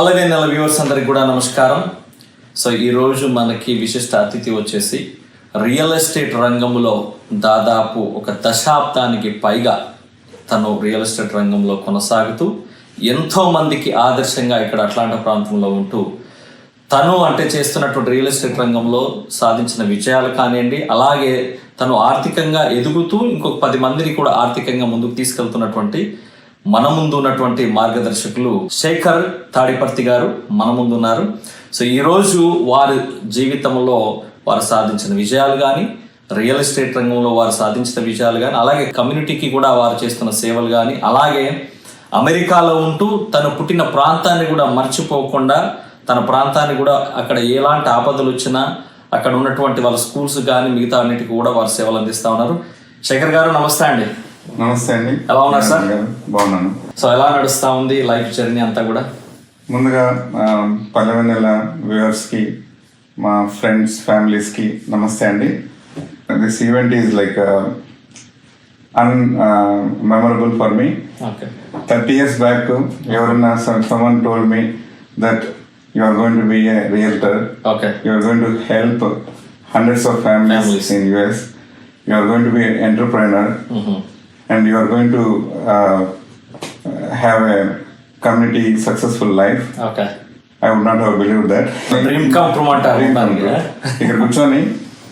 పల్లవి నెల వ్యూవర్స్ అందరికి కూడా నమస్కారం. సో ఈరోజు మనకి విశిష్ట అతిథి వచ్చేసి రియల్ ఎస్టేట్ రంగంలో దాదాపు ఒక దశాబ్దానికి పైగా తను రియల్ ఎస్టేట్ రంగంలో కొనసాగుతూ ఎంతో మందికి ఆదర్శంగా ఇక్కడ అట్లాంటా ప్రాంతంలో ఉంటూ తను అంటే చేస్తున్నటువంటి రియల్ ఎస్టేట్ రంగంలో సాధించిన విజయాలు కానివ్వండి, అలాగే తను ఆర్థికంగా ఎదుగుతూ ఇంకొక 10 మందిని కూడా ఆర్థికంగా ముందుకు తీసుకెళ్తున్నటువంటి మన ముందు ఉన్నటువంటి మార్గదర్శకులు శేఖర్ తాడిపర్తి గారు మన ముందు ఉన్నారు. సో ఈరోజు వారి జీవితంలో వారు సాధించిన విజయాలు కానీ, రియల్ ఎస్టేట్ రంగంలో వారు సాధించిన విజయాలు కానీ, అలాగే కమ్యూనిటీకి కూడా వారు చేస్తున్న సేవలు కానీ, అలాగే అమెరికాలో ఉంటూ తను పుట్టిన ప్రాంతాన్ని కూడా మర్చిపోకుండా తన ప్రాంతాన్ని కూడా అక్కడ ఎలాంటి ఆపదలు వచ్చినా అక్కడ ఉన్నటువంటి వాళ్ళ స్కూల్స్ కానీ మిగతా అన్నిటికీ కూడా వారు సేవలు అందిస్తూ ఉన్నారు. శేఖర్ గారు నమస్తే అండి. నమస్తే అండి. ఎలా ఉన్నారు సార్? బాగున్నాను. సో ఎలా నడుస్తూ ఉంది లైఫ్ జర్నీ అంతా కూడా? ముందుగా పల్లవి నెల వ్యూవర్స్కి, మా ఫ్రెండ్స్, ఫ్యామిలీస్కి నమస్తే అండి. This event is like unmemorable for me. Okay. 30 years back, someone told me that you are going to be a realtor. Okay. You are going to help hundreds of families in US. You are going to be an entrepreneur. Mm-hmm. And you are going to have a community successful life. Okay. I would not have believed that. Dream come true అంటారు. ఇక్కడ కూర్చొని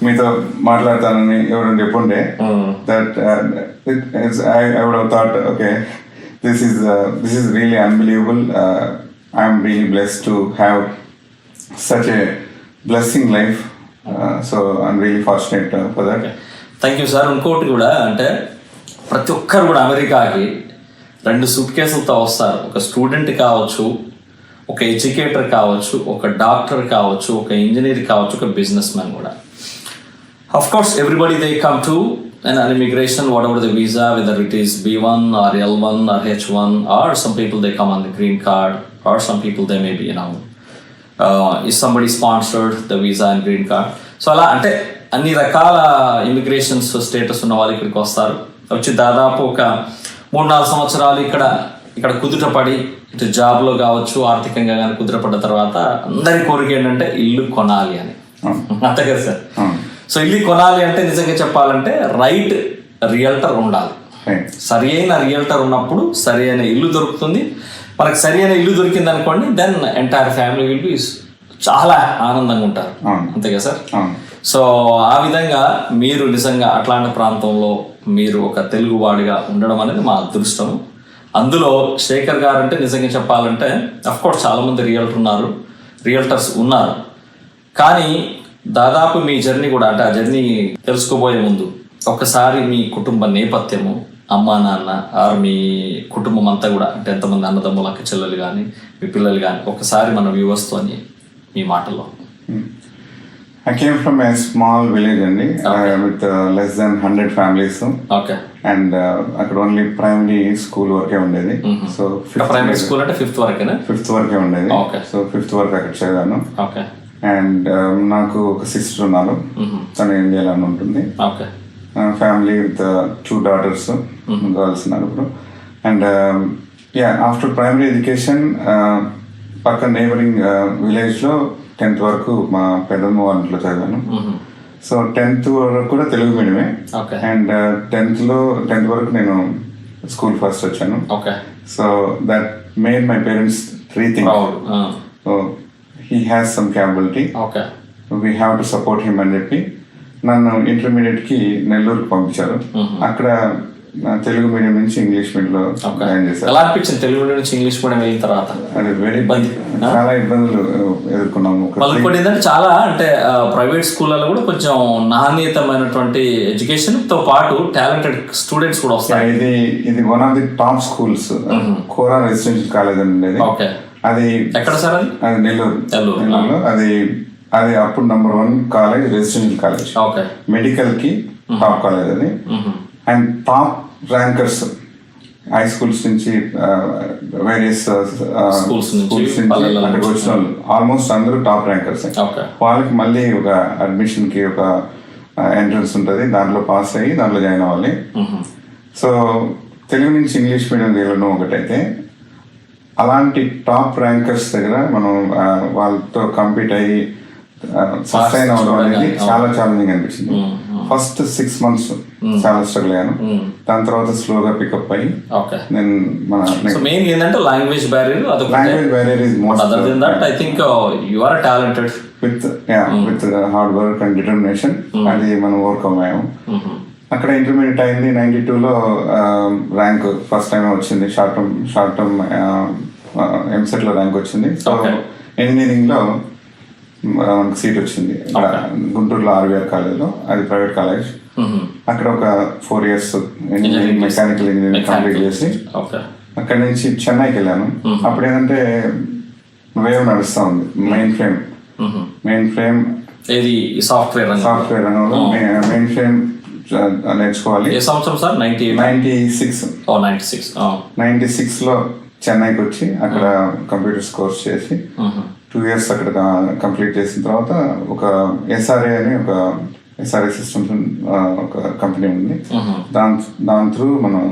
మీతో మాట్లాడతానని ఎవరైనా చెప్పుంటే that I would have thought, okay, this is really unbelievable. I am really blessed to have such a blessing life. So I'm really fortunate for that. Thank you sir. ఇంకోటి కూడా అంటే ప్రతి ఒక్కరు కూడా అమెరికాకి 2 సూట్ కేసులతో వస్తారు. ఒక స్టూడెంట్ కావచ్చు, ఒక ఎడ్యుకేటర్ కావచ్చు, ఒక డాక్టర్ కావచ్చు, ఒక ఇంజనీర్ కావచ్చు, ఒక బిజినెస్ మ్యాన్ కూడా. Of course, everybody they come to an immigration, whatever the visa, whether it is B1 or L1 or H1, or some people they come on the green card, or some people they may be, if somebody sponsored the visa and green card. So అలా అంటే అన్ని రకాల immigrations status ఉన్న వాళ్ళు ఇక్కడికి వస్తారు. వచ్చి దాదాపు ఒక 3-4 సంవత్సరాలు ఇక్కడ కుదుటపడి ఇటు జాబ్లో కావచ్చు, ఆర్థికంగా కానీ కుదుటపడ్డ తర్వాత అందరి కోరిక ఏంటంటే ఇల్లు కొనాలి అని. అంతే కదా సార్? సో ఇల్లు కొనాలి అంటే నిజంగా చెప్పాలంటే రైట్ రియల్టర్ ఉండాలి. సరి అయిన రియల్టర్ ఉన్నప్పుడు సరి అయిన ఇల్లు దొరుకుతుంది. మనకు సరి అయిన ఇల్లు దొరికింది అనుకోండి, then entire family will be చాలా ఆనందంగా ఉంటారు. అంతే కదా సార్? సో ఆ విధంగా మీరు నిజంగా అట్లాంటి ప్రాంతంలో మీరు ఒక తెలుగువాడిగా ఉండడం అనేది మా అదృష్టం. అందులో శేఖర్ గారు అంటే నిజంగా చెప్పాలంటే అఫ్కోర్స్ చాలామంది రియల్టర్స్ ఉన్నారు, కానీ దాదాపు మీ జర్నీ కూడా అంటే ఆ జర్నీ తెలుసుకోబోయే ముందు ఒకసారి మీ కుటుంబ నేపథ్యము, అమ్మా నాన్న ఆర్ మీ కుటుంబం అంతా కూడా అంటే ఎంతమంది అన్నదమ్ములు, అక్క చెల్లెలు కానీ మీ పిల్లలు కానీ ఒకసారి మన వ్యూవర్స్తో మీ మాటల్లో. I came from a small village అండి, with less than 100 families. Okay. And అక్కడ ఓన్లీ ప్రైమరీ స్కూల్ వరకే ఉండేది. సో ప్రైమరీ స్కూల్ అంటే 5th వరకేనా? 5th వరకే ఉండేది. సో 5th వరకు అక్కడ చదివాను. ఓకే. అండ్ నాకు ఒక సిస్టర్ ఉన్నారు, తను ఇండియాలో ఉంటుంది. Okay. Family with 2 daughters, girls ఉన్నారు ఇప్పుడు. అండ్ ఆఫ్టర్ ప్రైమరీ ఎడ్యుకేషన్ పక్క నైబరింగ్ విలేజ్లో 10th వరకు మా పెద్దమ్మ వాళ్ళ ఇంట్లో చదివాను. సో 10th వరకు కూడా తెలుగు మీడియమే. అండ్ 10th వరకు నేను స్కూల్ ఫస్ట్ వచ్చాను. So that made my parents rethink. So he has some capability. Okay. We have to support him అని చెప్పి నన్ను ఇంటర్మీడియట్కి నెల్లూరుకి పంపించారు. అక్కడ తెలుగు మీడియం నుంచి ఇంగ్లీష్ మీడియంలో జాయిన్ చేశారు. ఎలా అనిపించింది తెలుగు మీడియం నుంచి ఇంగ్లీష్ మీడియం వెళ్ళిన తర్వాత? అది చాలా ఇబ్బందులు ఎదుర్కొన్నాము. ఏంటంటే చాలా అంటే ప్రైవేట్ స్కూళ్ళలో కూడా కొంచెం నాణ్యతమైనటువంటి ఎడ్యుకేషన్ తో పాటు టాలెంటెడ్ స్టూడెంట్స్ కూడా వస్తారు. ఇది one of the top schools, కోరా రెసిడెన్షియల్ కాలేజ్ అని ఉండేది. అది ఎక్కడ సార్? అది నెల్లూరులో. అది అప్పుడు number 1 college, residential college. Medical కి టాప్ కాలేజ్ అది. And top rankers high schools నుంచి వేరియస్ స్కూల్స్ నుంచి అక్కడికి వచ్చిన వాళ్ళు ఆల్మోస్ట్ అందరూ టాప్ ర్యాంకర్స్. వాళ్ళకి మళ్ళీ ఒక అడ్మిషన్ కి ఒక ఎంట్రన్స్ ఉంటుంది, దాంట్లో పాస్ అయ్యి దాంట్లో జాయిన్ అవ్వాలి. సో తెలుగు నుంచి ఇంగ్లీష్ మీడియం వెళ్ళడం ఒకటైతే, అలాంటి టాప్ ర్యాంకర్స్ దగ్గర మనం వాళ్ళతో కంపీట్ అయ్యి సస్టైన్ అవ్వడం అనేది చాలా ఛాలెంజింగ్ అనిపించింది. ఫస్ట్ 6 months చాలా స్ట్రగుల్ అయ్యాను. దాని తర్వాత స్లోగా పికప్ అయ్యి నేను మన మెయిన్ ఏంటంటే language barrier is most other than that I think you are talented with hard work and determination అది మనం ఓవర్కమ్ అయ్యాము. అక్కడ ఇంటర్మీడియట్ అయింది 92లో ర్యాంక్ ఫస్ట్ టైం వచ్చింది. షార్ట్ టర్మ్ ఎంసెట్ లో ర్యాంక్ వచ్చింది. సో ఇంజనీరింగ్ లో మనకు సీట్ వచ్చింది గుంటూరులో ఆర్వీఆర్ కాలేజ్లో, అది ప్రైవేట్ కాలేజ్. అక్కడ ఒక 4 years engineering mechanical engineering complete చేసి అక్కడ నుంచి చెన్నైకి వెళ్ళాను. అప్పుడు ఏంటంటే వేవ్ నడుస్తూ ఉంది. మెయిన్ ఫ్రేమ్ సాఫ్ట్వేర్ రంగంలో మెయిన్ ఫ్రేమ్ నేర్చుకోవాలి. ఏ సంవత్సరం సార్? 96లో చెన్నైకి వచ్చి అక్కడ కంప్యూటర్స్ కోర్స్ చేసి 2 years అక్కడ కంప్లీట్ చేసిన తర్వాత ఒక ఎస్ఆర్ఏ అని ఒక ఎస్ఆర్ఏ సిస్టమ్స్ ఒక కంపెనీ ఉంది. దాని త్రూ మనం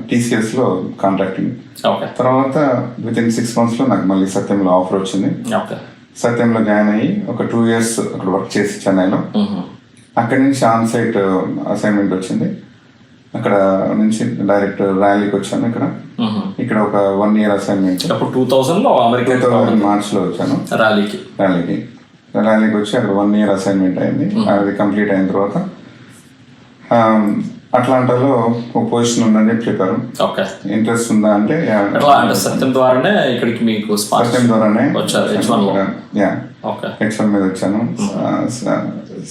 TCS లో కాంట్రాక్టింగ్. తర్వాత విత్ ఇన్ 6 months లో నాకు మళ్ళీ సత్యంలో ఆఫర్ వచ్చింది. సత్యంలో జాయిన్ అయ్యి ఒక 2 years అక్కడ వర్క్ చేసి చెన్నైలో. అక్కడి నుంచి ఆన్ సైట్ అసైన్మెంట్ వచ్చింది. అక్కడ నుంచి డైరెక్ట్ ర్యాలీకి వచ్చాను. ఇక్కడ ఒక 1 year అసైన్మెంట్. 2000 మార్చ్లో వచ్చాను ర్యాలీకి వచ్చి అక్కడ 1 year అసైన్మెంట్ అయింది. అది కంప్లీట్ అయిన తర్వాత అట్లాంటాలో ఒక పొజిషన్ ఉందని చెప్పి చెప్పారు. ఇంట్రెస్ట్ ఉందా అంటే సత్యం ద్వారానే ఇక్కడికి మీకు సత్యం ద్వారానే H1 మీద వచ్చాను.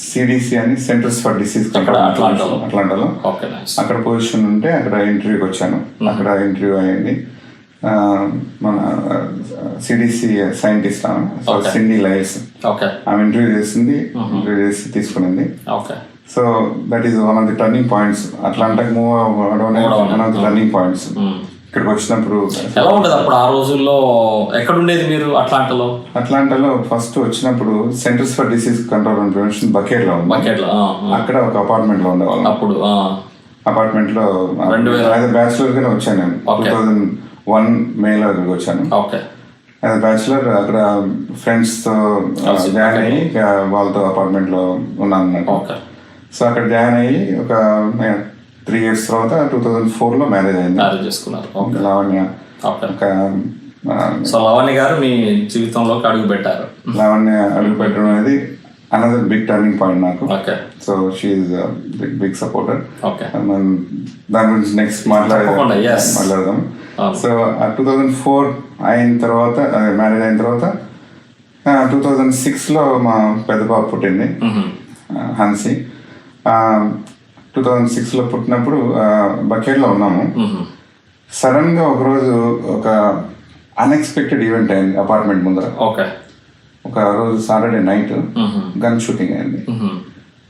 CDC అని సెంటర్స్ ఫర్ డిసీజ్ కంట్రోల్ అట్లాంటాలో అక్కడ పొజిషన్ ఉంటే అక్కడ ఇంటర్వ్యూకి వచ్చాను. అక్కడ ఇంటర్వ్యూ అయ్యింది. మన CDC సైంటిస్ట్ సిండీ లైవ్స్ ఆమె ఇంటర్వ్యూ చేసి తీసుకునింది. So that is one of the turning points. అట్లాంటాకి మూవ్ అవ్వడం one of the turning points. ఇక్కడికి వచ్చినప్పుడు ఎలా ఉంటుంది అప్పుడు ఆ రోజుల్లో? ఎక్కడ ఉండేది మీరు అట్లాంటాలో? ఫస్ట్ వచ్చినప్పుడు centres for disease control and prevention బకెట్లో ఉంది. అక్కడ ఒక అపార్ట్మెంట్ లో ఉండేవాళ్ళం. అప్పుడు అపార్ట్మెంట్ లో బ్యాచులర్ గానే వచ్చాను నేను. 2001 మేలో అక్కడికి వచ్చాను. యాజ్ బ్యాచులర్ అక్కడ ఫ్రెండ్స్ తో జాయిన్ అయ్యి వాళ్ళతో అపార్ట్మెంట్ లో ఉన్నాను అన్నమాట. సో అక్కడ జాయిన్ అయ్యి ఒక 3 years తర్వాత 2004లో మ్యారేజ్ అయింది. లావణ్య. లావణ్య గారు మీ జీవితంలోకి అడుగు పెట్టారు. లావణ్య అడుగు పెట్టడం అనేది అనదర్ బిగ్ టర్నింగ్ పాయింట్ నాకు. So she's big supporter. దాని గురించి నెక్స్ట్ మాట్లాడదాం. సో 2004 అయిన తర్వాత మ్యారేజ్ అయిన తర్వాత 2006లో మా పెద్ద పాప పుట్టింది, హన్సీ. 2006లో పుట్టినప్పుడు బకెట్లో ఉన్నాము. సడన్ గా ఒకరోజు ఒక అన్ఎక్స్పెక్టెడ్ ఈవెంట్ అయింది అపార్ట్మెంట్ ముందర. ఒక రోజు సాటర్డే నైట్ గన్ షూటింగ్ అయింది.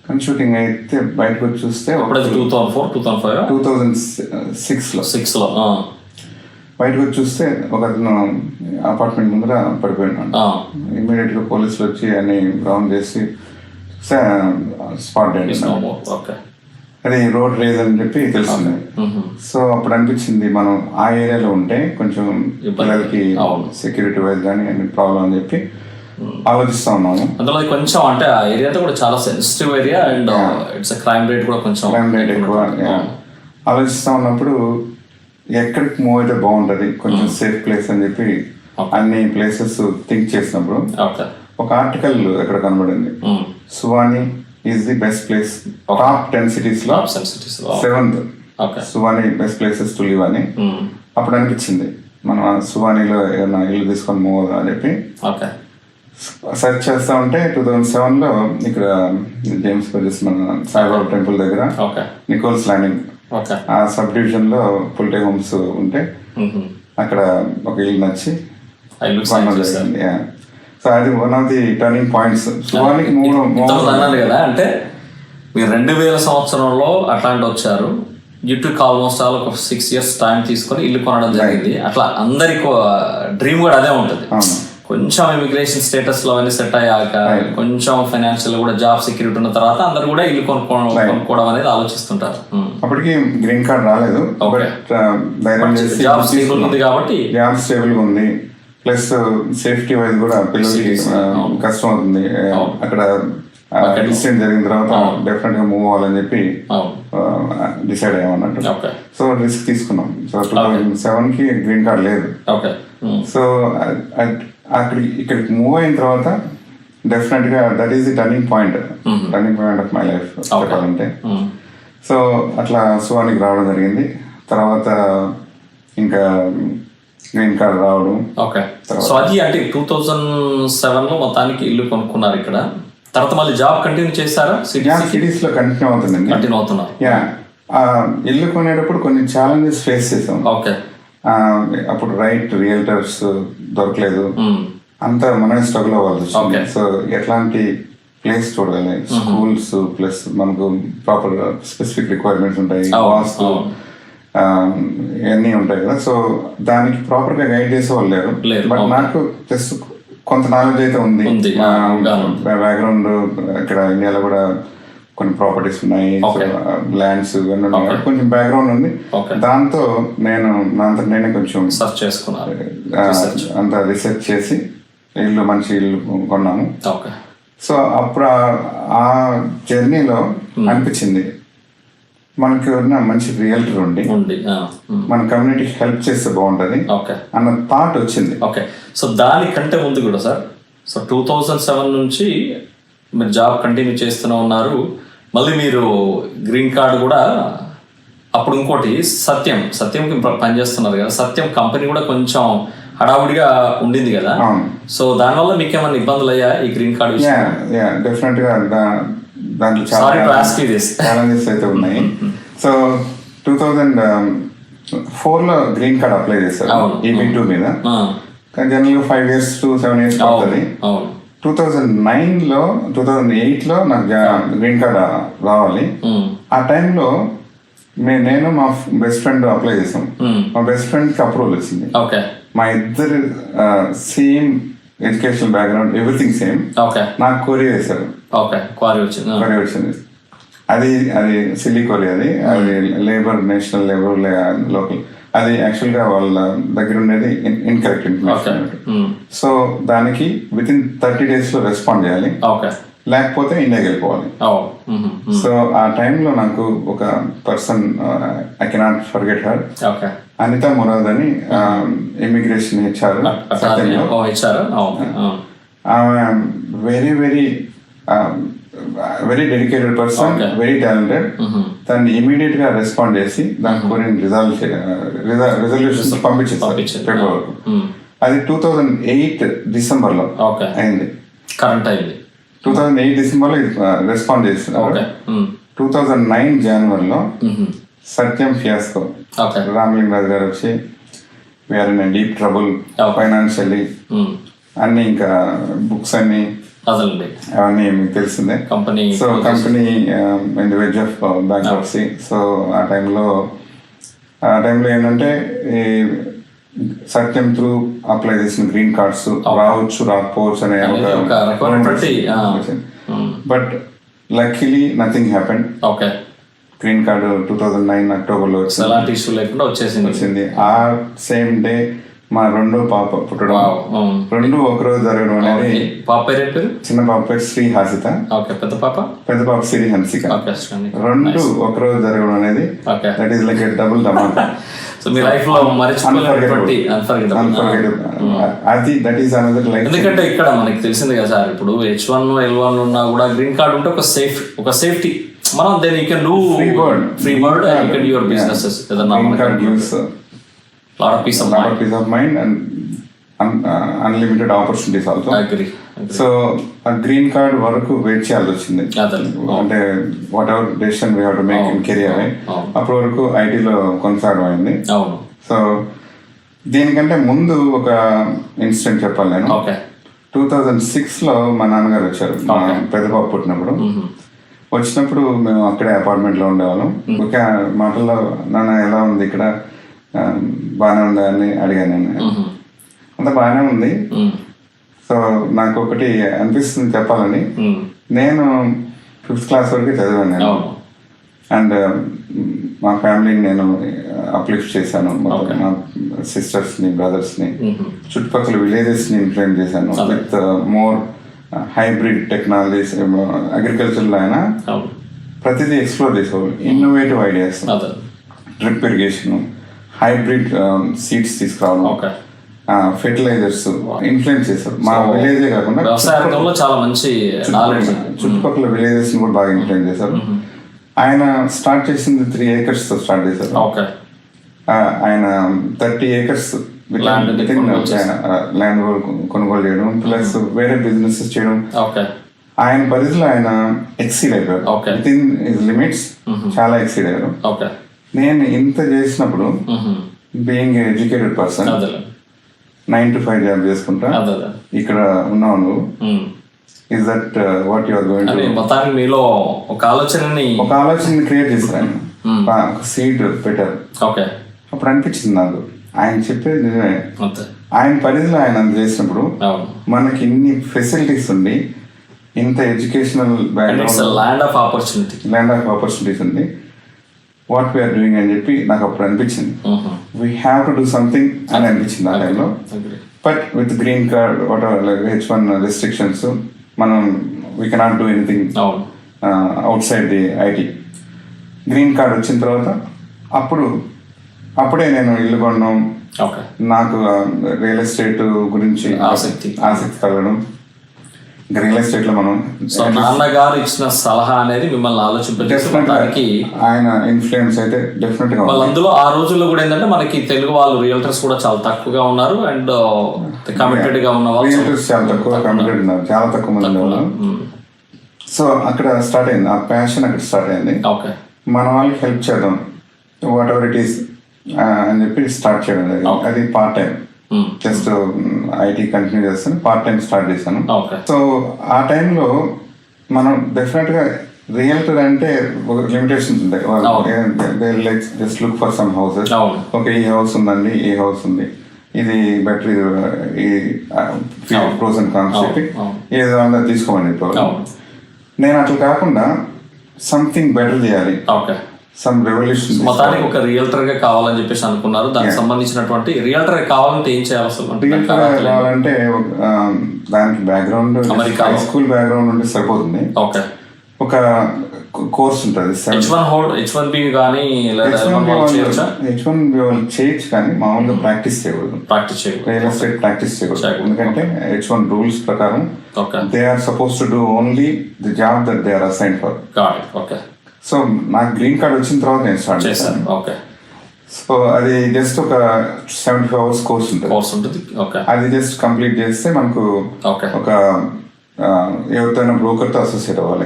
గన్ షూటింగ్ అయితే బయటకు వచ్చి చూస్తే 2006లో బయటకు వచ్చి చూస్తే ఒక అతను అపార్ట్మెంట్ ముందర పడిపోయినాడు. ఇమ్మీడియట్ గా పోలీసులు వచ్చి అన్ని రౌండ్ చేసి స్పాట్ డెడ్. అది రోడ్ రేజ్ అని చెప్పి తెలిసింది. సో అప్పుడు అనిపించింది మనం ఆ ఏరియాలో ఉంటే కొంచెం పిల్లలకి సెక్యూరిటీ వైజ్ కానీ అన్ని ప్రాబ్లం అని చెప్పి ఆలోచిస్తా ఉన్నాము. అందులో కొంచెం అంటే ఆ ఏరియా కూడా చాలా sensitive area and it's crime rate కూడా కొంచెం ఎక్కువ. ఆలోచిస్తా ఉన్నప్పుడు ఎక్కడికి మూవ్ అయితే బాగుంటది, కొంచెం సేఫ్ ప్లేస్ అని చెప్పి అన్ని ప్లేసెస్ థింక్ చేసినప్పుడు ఒక ఆర్టికల్ ఎక్కడ కనబడింది. Suwanee is the best place, top 10 cities లో 7th Suwanee best places to live అని. అప్పుడు అనిపించింది మనం సువానిలో ఏదైనా ఇల్లు తీసుకొని మూవ్ అవుదాం అని చెప్పి సెర్చ్ చేస్తా ఉంటే 2007లో ఇక్కడ జేమ్స్ బర్జెస్ మన సాయిబాబా టెంపుల్ దగ్గర నికోల్స్ ల్యాండింగ్ ఆ సబ్ డివిజన్ లో పుల్టే హోమ్స్ ఉంటే అక్కడ ఒక ఇల్లు నచ్చి జరిగింది. సో అది one of the turning points. అన్నారు కదా, అంటే మీరు 2000 సంవత్సరంలో అట్లాంటి వచ్చారు. యూట్యూబ్ ఆల్మోస్ట్ ఆల్ ఒక 6 years టైం తీసుకొని ఇల్లు కొనడం జరిగింది. అట్లా అందరికి డ్రీమ్ కూడా అదే ఉంటుంది. కొంచెం ఇమిగ్రేషన్ స్టేటస్ లో అవన్నీ సెట్ అయ్యాక కొంచెం ఫైనాన్షియల్ కూడా జాబ్ సెక్యూరిటీ ఉన్న తర్వాత అందరు కూడా ఇల్లు కొనుక్కోవడం అనేది ఆలోచిస్తుంటారు. అప్పటికి గ్రీన్ కార్డ్ రాలేదు, బట్ ధైర్యం చేసి జాబ్ స్టేబుల్ ఉంది కాబట్టి జాబ్ స్టేబుల్ గా ఉంది, ప్లస్ సేఫ్టీ వైజ్ కూడా పిల్లలకి కష్టం అవుతుంది అక్కడ. ఇన్సిడెంట్ జరిగిన తర్వాత డెఫినెట్ గా మూవ్ అవ్వాలని చెప్పి డిసైడ్ అయ్యామన్నట్టు. సో రిస్క్ తీసుకున్నాం. సో 2007 కి గ్రీన్ కార్డ్ లేదు. సో ఇక్కడికి మూవ్ అయిన తర్వాత డెఫినెట్ గా that is the turning point of my life చెప్పాలంటే. సో అట్లా సువానికి రావడం జరిగింది. తర్వాత ఇంకా గ్రీన్ కార్డ్ రావడం. సో అది అంటే 2007 లో మొత్తానికి ఇల్లు కొనుక్కున్నారు ఇక్కడ. తర్వాత మళ్ళీ జాబ్ కంటిన్యూ చేస్తారా? సిటీస్ లో కంటిన్యూ అవుతున్నారు. ఇల్లు కొనేటప్పుడు కొన్ని ఛాలెంజెస్ ఫేస్ చేసాం. అప్పుడు రైట్ రియల్టర్స్ దొరకలేదు, అంతా మనమే స్ట్రగుల్ అవ్వాలి. సో ఎట్లాంటి ప్లేస్ చూడాలి, స్కూల్స్ ప్లస్ మనకు ప్రాపర్ స్పెసిఫిక్ రిక్వైర్మెంట్స్ ఉంటాయి, వాస్తు ఇవన్నీ ఉంటాయి కదా. సో దానికి ప్రాపర్ గా గైడ్ చేసే వాళ్ళు లేరు. బట్ నాకు జస్ట్ కొంత నాలెడ్జ్ అయితే ఉంది. బ్యాక్గ్రౌండ్ ఇక్కడ ఇండియాలో కూడా కొన్ని ప్రాపర్టీస్ ఉన్నాయి, ల్యాండ్స్ ఇవన్నీ ఉన్నాయి, కొంచెం బ్యాక్గ్రౌండ్ ఉంది. దాంతో నేనే కొంచెం సర్చ్ చేసుకున్నాను, అంత రీసెర్చ్ చేసి మంచి ఇల్లు కొన్నాము. సో అప్పుడు ఆ జర్నీలో అనిపించింది మనకి ఉన్న మంచి రియల్టర్ ఉండి మన కమ్యూనిటీకి హెల్ప్ చేస్తే బాగుంటది అన్న థాట్ వచ్చింది. సో దానికంటే ముందు కూడా సార్, సో 2007 నుంచి మీరు జాబ్ కంటిన్యూ చేస్తూనే ఉన్నారు. మళ్ళీ మీరు గ్రీన్ కార్డు కూడా అప్పుడు ఇంకోటి సత్యంకి పనిచేస్తున్నారు కదా, సత్యం కంపెనీ కూడా కొంచెం హడావుడిగా ఉండింది కదా. సో దానివల్ల మీకు ఏమైనా ఇబ్బందులు అయ్యా ఈ గ్రీన్ కార్డు? డెఫినెట్ గా దాంట్లో ఛాలెంజెస్ అయితే ఉన్నాయి. సో 2004 లో గ్రీన్ కార్డ్ అప్లై చేశారు EB2 మీద. జనరల్గా 5 years to 7 years పడుతుంది. 2008 లో నాకు గ్రీన్ కార్డ్ రావాలి. ఆ టైంలో నేను మా బెస్ట్ ఫ్రెండ్ అప్లై చేసాం. మా బెస్ట్ ఫ్రెండ్ కి అప్రూవల్ వచ్చింది. మా ఇద్దరు same education background, everything same. నాకు కోరి వేశారు. క్వారీ వచ్చింది. అది సిల్లీ కోరి. అది లేబర్, నేషనల్ లేబర్, లోకల్. అది యాక్చువల్ గా వాళ్ళ దగ్గర ఉండేది ఇన్కరెక్ట్ ఇన్ఫర్మేషన్. సో దానికి విత్ ఇన్ 30 days లో రెస్పాండ్ చేయాలి, లేకపోతే ఇండియాకి వెళ్ళిపోవాలి. సో ఆ టైంలో నాకు ఒక person, I cannot forget her, Anita Murad అని ఇమిగ్రేషన్ హెచ్ఆర్. ఆమె very very very dedicated person, very talented. దాన్ని ఇమీడియట్ గా రెస్పాండ్ చేసి దాని కొన్ని రిజల్యూషన్స్ పంపించారు పేపర్. అది 2008 డిసెంబర్ లో అయింది. 2008 డిసెంబర్ లో రెస్పాండ్ చేస్తున్నారు. 2009 జనవరిలో సత్యం ఫియాస్కో, రామలింగరాజు గారు వచ్చి we're in deep trouble financially అన్ని, ఇంకా బుక్స్ అన్ని అవన్నీ మీకు తెలిసిందే. So company in the wedge of bankruptcy. So ఆ టైంలో ఏంటంటే సత్యం త్రూ అప్లై చేసిన గ్రీన్ కార్డ్స్ రావచ్చు, రాకపోవచ్చు అనే but luckily nothing happened. Green card 2009 October లో వచ్చింది. ఆ సేమ్ డే మా రెండో పాప పుట్టడం, రెండు ఒకరోజు జరగడం అనేది. చిన్న పాప పేరు శ్రీ హాసిత, పెద్ద పాప శ్రీ హన్సిక. రెండు ఒకరోజు జరగడం అనేది దట్ ఈస్ లైక్ డబుల్ ధమాకా. అది దట్ ఈస్ అనదర్ లైక్. ఎందుకంటే ఇక్కడ మనకి తెలిసింది కదా సార్, ఇప్పుడు H1 L1 ఉన్నా కూడా గ్రీన్ కార్డ్ ఉంటే ఒక సేఫ్టీ. మనం then you can do free bird and you can do your businesses. lot of peace of mind and unlimited opportunities also. I agree. So a green card వరకు wait చేయాల్సి వచ్చింది. అంటే what ever decision we have to make in career. అప్పటి వరకు ఐటీలో కొనసాగడం అయింది. So దీనికంటే ముందు ఒక ఇన్సిడెంట్ చెప్పాలి నేను. 2006 లో మా నాన్నగారు వచ్చారు మా పెద్ద పాప పుట్టినప్పుడు. వచ్చినప్పుడు మేము అక్కడే అపార్ట్మెంట్ లో ఉండేవాళ్ళం. ఒక మాటల్లో నాన్న ఎలా ఉంది ఇక్కడ, బాగానే ఉందా అని అడిగాను నేను. అంత బాగానే ఉంది, సో నాకు ఒకటి అనిపిస్తుంది చెప్పాలని, నేను 5th క్లాస్ వరకు చదివాను నేను. అండ్ మా ఫ్యామిలీని నేను అప్లిఫ్ట్ చేశాను, మా సిస్టర్స్ని, బ్రదర్స్ని, చుట్టుపక్కల విలేజెస్ని ఇన్ఫ్లుయెన్స్ చేశాను విత్ మోర్ హైబ్రిడ్ టెక్నాలజీస్. అగ్రికల్చర్లో అయినా ప్రతిదీ ఎక్స్ప్లోర్ చేసేవాళ్ళు, innovative ideas, drip irrigation, hybrid seeds తీసుకురావడం, ఫెర్టిలైజర్స్ ఇన్ఫ్లుయెన్స్ చేస్తారు. మా విలేజే కాకుండా చాలా మంచి చుట్టుపక్కల విలేజెస్ కూడా బాగా ఇన్ఫ్లుయెన్స్ చేశారు. ఆయన స్టార్ట్ చేసింది 3 acres తో స్టార్ట్ చేశారు. ఆయన 30 acres ల్యాండ్ కొనుగోలు చేయడం, ప్లస్ వేరే బిజినెస్ చేయడం. ఆయన పరిధిలో ఆయన ఎక్సీడ్ అయిపోయారు, విత్ ఇన్ హిస్ లిమిట్స్ చాలా ఎక్సీడ్ అయ్యారు. నేను ఇంత చేసినప్పుడు, being educated person, 9 to 5 job చేసుకుంటా ఇక్కడ ఉన్నావు నువ్వు. Is that what you are going to? మొత్తానికి మీలో ఒక ఆలోచనని క్రియేట్ చేశారు, ఒక సీడ్ పెట్టారు. అప్పుడు అనిపించింది నాకు, ఆయన చెప్పేది నిజమే. ఆయన పరిధిలో ఆయన చేసినప్పుడు మనకి ఇన్ని ఫెసిలిటీస్ ఉండి, ఇంత ఎడ్యుకేషనల్ ల్యాండ్ ఆఫ్ ఆపర్చునిటీస్ ఉంది, వాట్ వీఆర్ డూయింగ్ అని చెప్పి నాకు అప్పుడు అనిపించింది. We have to do something అని అనిపించింది ఆ టైంలో. But with green card, whatever, like H1 restrictions, మనం we cannot do anything outside the IT. Green card వచ్చిన తర్వాత అప్పుడే నేను ఇల్లు కొనడం, నాకు రియల్ ఎస్టేట్ గురించి ఆసక్తి కలగడం. రియల్ ఎస్టేట్ లో మనం నాన్నగారు ఇచ్చిన సలహా అనేది మిమ్మల్ని ఆలోచింపజేయడానికి ఆయన ఇన్ఫ్లుయెన్స్ అయితే డెఫినెట్ గా. అందులో ఆ రోజుల్లో కూడా ఏంటంటే మనకి తెలుగు వాళ్ళు రియల్టర్స్ కూడా చాలా తక్కువగా ఉన్నారు, అండ్ కమిటెడ్ గా ఉన్న వాళ్ళు రియల్టర్స్ చాలా తక్కువ కమిటెడ్ ఉన్నారు, చాలా తక్కువ మంది ఉన్నారు. సో అక్కడ స్టార్ట్ అయింది, ఆ ప్యాషన్ అక్కడ స్టార్ట్ అయింది. మన వాళ్ళకి హెల్ప్ చేద్దాం, వాట్ ఎవర్ ఇట్ ఈస్ అని చెప్పి స్టార్ట్ చేయడం. అది part time, just IT continue చేస్తాను, పార్ట్ టైం స్టార్ట్ చేశాను. సో ఆ టైంలో మనం డెఫినెట్ గా రియల్టర్ అంటే ఒక లిమిటేషన్స్ ఉంటాయి. Just look for some houses. Okay, ఈ హౌస్ ఉందండి, ఈ హౌస్ ఉంది, ఇది బెటర్, ఈ ప్రోస్ అండ్ కాన్స్ చెప్పి ఏదో అలా తీసుకోమని చెప్పారు. నేను అట్లా కాకుండా సంథింగ్ బెటర్ చేయాలి, సమ్ రెవల్యూషన్. మొత్తానికి ఒక రియల్టర్ గా కావాలని చెప్పేసి అనుకున్నారు. దానికి సంబంధించినటువంటి రియల్టర్ కావాలంటే ఏం చేయాలి అసలు? రియల్టర్ కావాలంటే దానికి బ్యాక్గ్రౌండ్, హై స్కూల్ బ్యాక్గ్రౌండ్ ఉంటే సరిపోతుంది. ఒక కోర్స్ ఉంటుంది, H1B కానీ H1B వాళ్ళు చేయొచ్చు, కానీ మామూలుగా ప్రాక్టీస్ చేయకూడదు, రియల్ ఎస్టేట్ ప్రాక్టీస్ చేయకూడదు. ఎందుకంటే H1 రూల్స్ ప్రకారం they are suppose to do only the job that they are assign for. So నాకు గ్రీన్ కార్డ్ వచ్చిన తర్వాత నేను స్టార్ట్ చేశాను. సో అది జస్ట్ ఒక 75 hours కోర్స్ ఉంటుంది. అది జస్ట్ కంప్లీట్ చేస్తే మనకు ఒక ఎవరితోనైనా బ్రోకర్ తో అసోసియేట్ అవ్వాలి.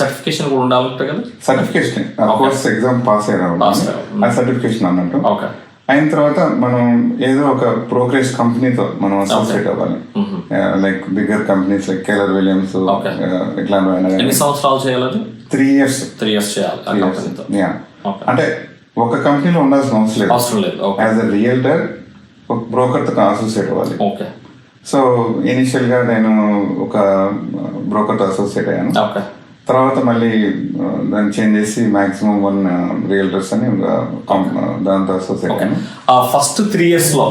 సర్టిఫికేషన్ కూడా ఉండాలంటే కదా? సర్టిఫికేషన్ కోర్స్ ఎగ్జామ్ పాస్ అయ్యాను, ఆ సర్టిఫికేషన్ అన్నట్టు. అయిన తర్వాత మనం ఏదో ఒక బ్రోకరేజ్ కంపెనీతో మనం అసోసియేట్ అవ్వాలి, like bigger companies like Keller Williams ఇట్లాంటివి. ఎన్ని సంవత్సరాలు చేయాలి? 3 years. 3 years చేయాలి. అంటే ఒక కంపెనీలో ఉండాల్సిన అవసరం లేదు. యాజ్ ఎ రియల్టర్ ఒక బ్రోకర్ తో అసోసియేట్ అవ్వాలి. సో ఇనిషియల్ గా నేను ఒక బ్రోకర్ తో అసోసియేట్ అయ్యాను. తర్వాత మళ్ళీ దాన్ని చేంజ్ చేసి మాక్సిమం 1 రియల్టర్స్ అని దాంతో అసోసియేట్ అయ్యాను. ఆ ఫస్ట్ 3 years లో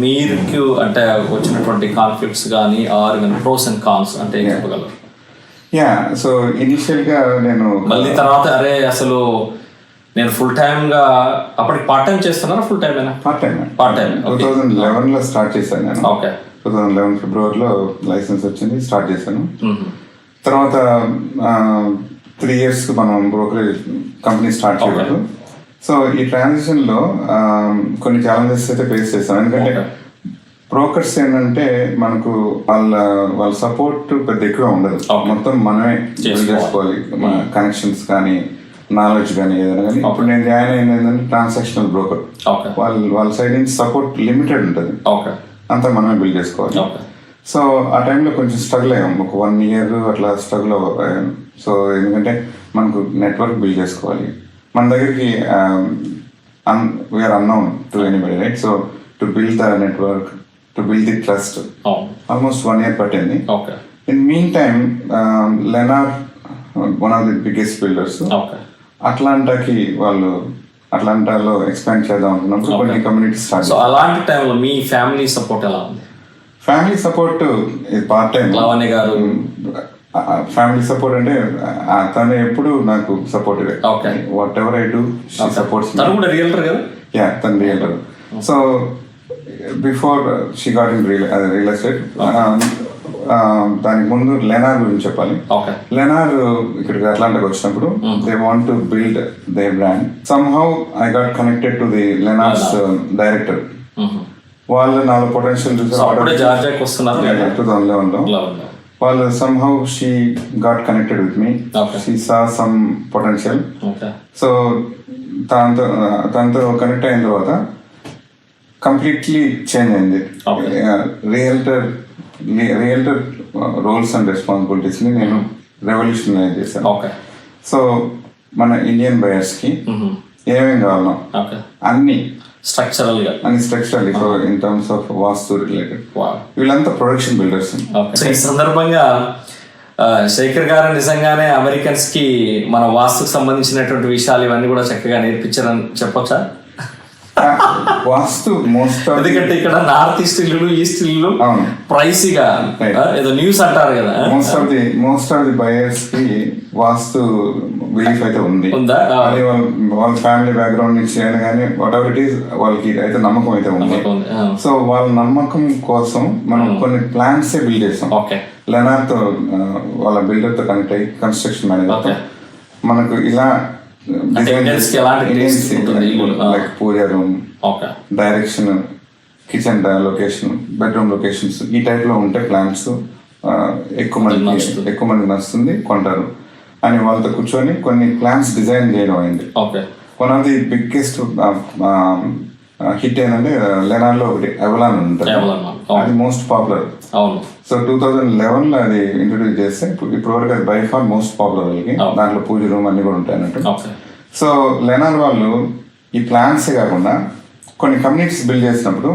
మీకు అంటే వచ్చినటువంటి కాన్ఫ్లిక్ట్స్ కానీ ఆర్ ప్రోస్ అండ్ కాన్స్ అంటే ఏం చెప్పగలరు? సో ఇనిషియల్ గా నేను మళ్ళీ తర్వాత అసలు నేను ఫుల్ టైమ్ గా అప్పటికి పార్ట్ టైం చేస్తున్నారా, ఫుల్ టైం? పార్ట్ టైం 2011 లో స్టార్ట్ చేశాను నేను. 2011 ఫిబ్రవరిలో లైసెన్స్ వచ్చింది, స్టార్ట్ చేశాను. తర్వాత 3 years మనం బ్రోకరేజ్ కంపెనీ స్టార్ట్ చేయలేదు. సో ఈ ట్రాన్సిషన్ లో కొన్ని ఛాలెంజెస్ అయితే ఫేస్ చేస్తాం. ఎందుకంటే బ్రోకర్స్ ఏంటంటే మనకు వాళ్ళ సపోర్ట్ పెద్ద ఎక్కువ ఉండదు, మొత్తం మనమే చేసుకోవాలి, మన కనెక్షన్స్ కానీ నాలెడ్జ్ కానీ ఏదైనా కానీ. అప్పుడు నేను జాయిన్ అయింది ఏంటంటే ట్రాన్సాక్షనల్ బ్రోకర్. వాళ్ళ సైడ్ నుంచి సపోర్ట్ లిమిటెడ్ ఉంటుంది, అంతా మనమే బిల్డ్ చేసుకోవాలి. సో ఆ టైంలో కొంచెం స్ట్రగుల్ అయ్యాం, ఒక 1 year అట్లా స్ట్రగుల్ అయ్యాం. సో ఎందుకంటే మనకు నెట్వర్క్ బిల్డ్ చేసుకోవాలి, మన దగ్గరికి we are unknown to anybody, right? So to build the network to build the trust. అవును. ఆల్మోస్ట్ 1 year పట్టింది. Okay. In meantime Lennar one of the biggest builders okay. అట్లాంటాకి వాళ్ళు అట్లాంటాలో ఎక్స్పాండ్ చేద్దాం అనుకున్నప్పుడు కొన్ని కమ్యూనిటీస్ స్టార్ట్. సో అలాంటి టైంలో మీ ఫ్యామిలీ సపోర్ట్ ఎలా ఉంది? Family support part time. Lavanya గారు ఫ్యామిలీ సపోర్ట్ అంటే తను ఎప్పుడు నాకు support. Okay. Whatever I do she supports. తను కూడా రియల్టర్ కదా? యా, తను realtor. So before she got in real estate, దానికి ముందు లెనార్ గురించి చెప్పాలి. లెనార్ ఇక్కడికి అట్లాంటికి వచ్చినప్పుడు they want to build their brand. Somehow I got connected to the Lennar's director. వాళ్ళు నాలో పొటెన్షియల్ చూసారు 2011లో. వాళ్ళు some how she got connected with me. She saw some potential. So తనతో కనెక్ట్ అయిన తర్వాత కంప్లీట్లీ చేంజ్ అయింది. Realtor roles and responsibilities ని నేను రెవల్యూషనైజ్ చేశాను. సో మన ఇండియన్ బయర్స్ కి ఏమేమి కావాలో అన్ని structural so in terms of vastu related వీళ్ళంతా ప్రొడక్షన్ బిల్డర్స్. ఈ సందర్భంగా శేఖర్ గారు నిజంగానే అమెరికన్స్ కి మన వాస్తుకు సంబంధించినటువంటి విషయాలు ఇవన్నీ కూడా చక్కగా నేర్పించారని చెప్పొచ్చా? వాస్తు మోస్ట్, ఎందుకంటే ఇక్కడ నార్త్ ఈస్ట్ ఇల్లు, ఈస్ట్ ఇల్లు ప్రైసీగా ఏదో న్యూస్ అంటారు కదా. మోస్ట్ ఆఫ్ ది బయర్స్ కి వాస్తు బిలీఫ్ అయితే ఉంది. అది వాళ్ళ ఫ్యామిలీ బ్యాక్గ్రౌండ్ నుంచి అయినా కానీ వాట్ ఎవర్ ఇట్ ఈస్ వాళ్ళకి అయితే నమ్మకం అయితే ఉంది. సో వాళ్ళ నమ్మకం కోసం మనం కొన్ని ప్లాన్స్ బిల్డ్ చేస్తాం. లెనార్ తో వాళ్ళ బిల్డర్ తో కనెక్ట్ అయ్యి కన్స్ట్రక్షన్ మేనేజర్ మనకు ఇలా like pooja room direction, kitchen location, bedroom locations ఈ టైప్ లో ఉంటే ప్లాన్స్ ఎక్కువ మంది నచ్చుతుంది, కొంటారు అని వాళ్ళతో కూర్చొని కొన్ని ప్లాన్స్ డిజైన్ చేయడం అయింది. One of the biggest hit ఏంటంటే లెనార్ లో ఒకటి ఎవలాన్ ఉంటుంది. అది మోస్ట్ పాపులర్. సో 2011 అది ఇంట్రొడ్యూస్ చేస్తే ఇప్పుడు వరకు అది బై ఫార్ మోస్ట్ పాపులర్. వాళ్ళకి దాంట్లో పూజ రూమ్ అన్ని కూడా ఉంటాయి అన్నట్టు. సో లెనార్ వాళ్ళు ఈ ప్లాన్స్ కాకుండా కొన్ని కమ్యూనిటీస్ బిల్డ్ చేసినప్పుడు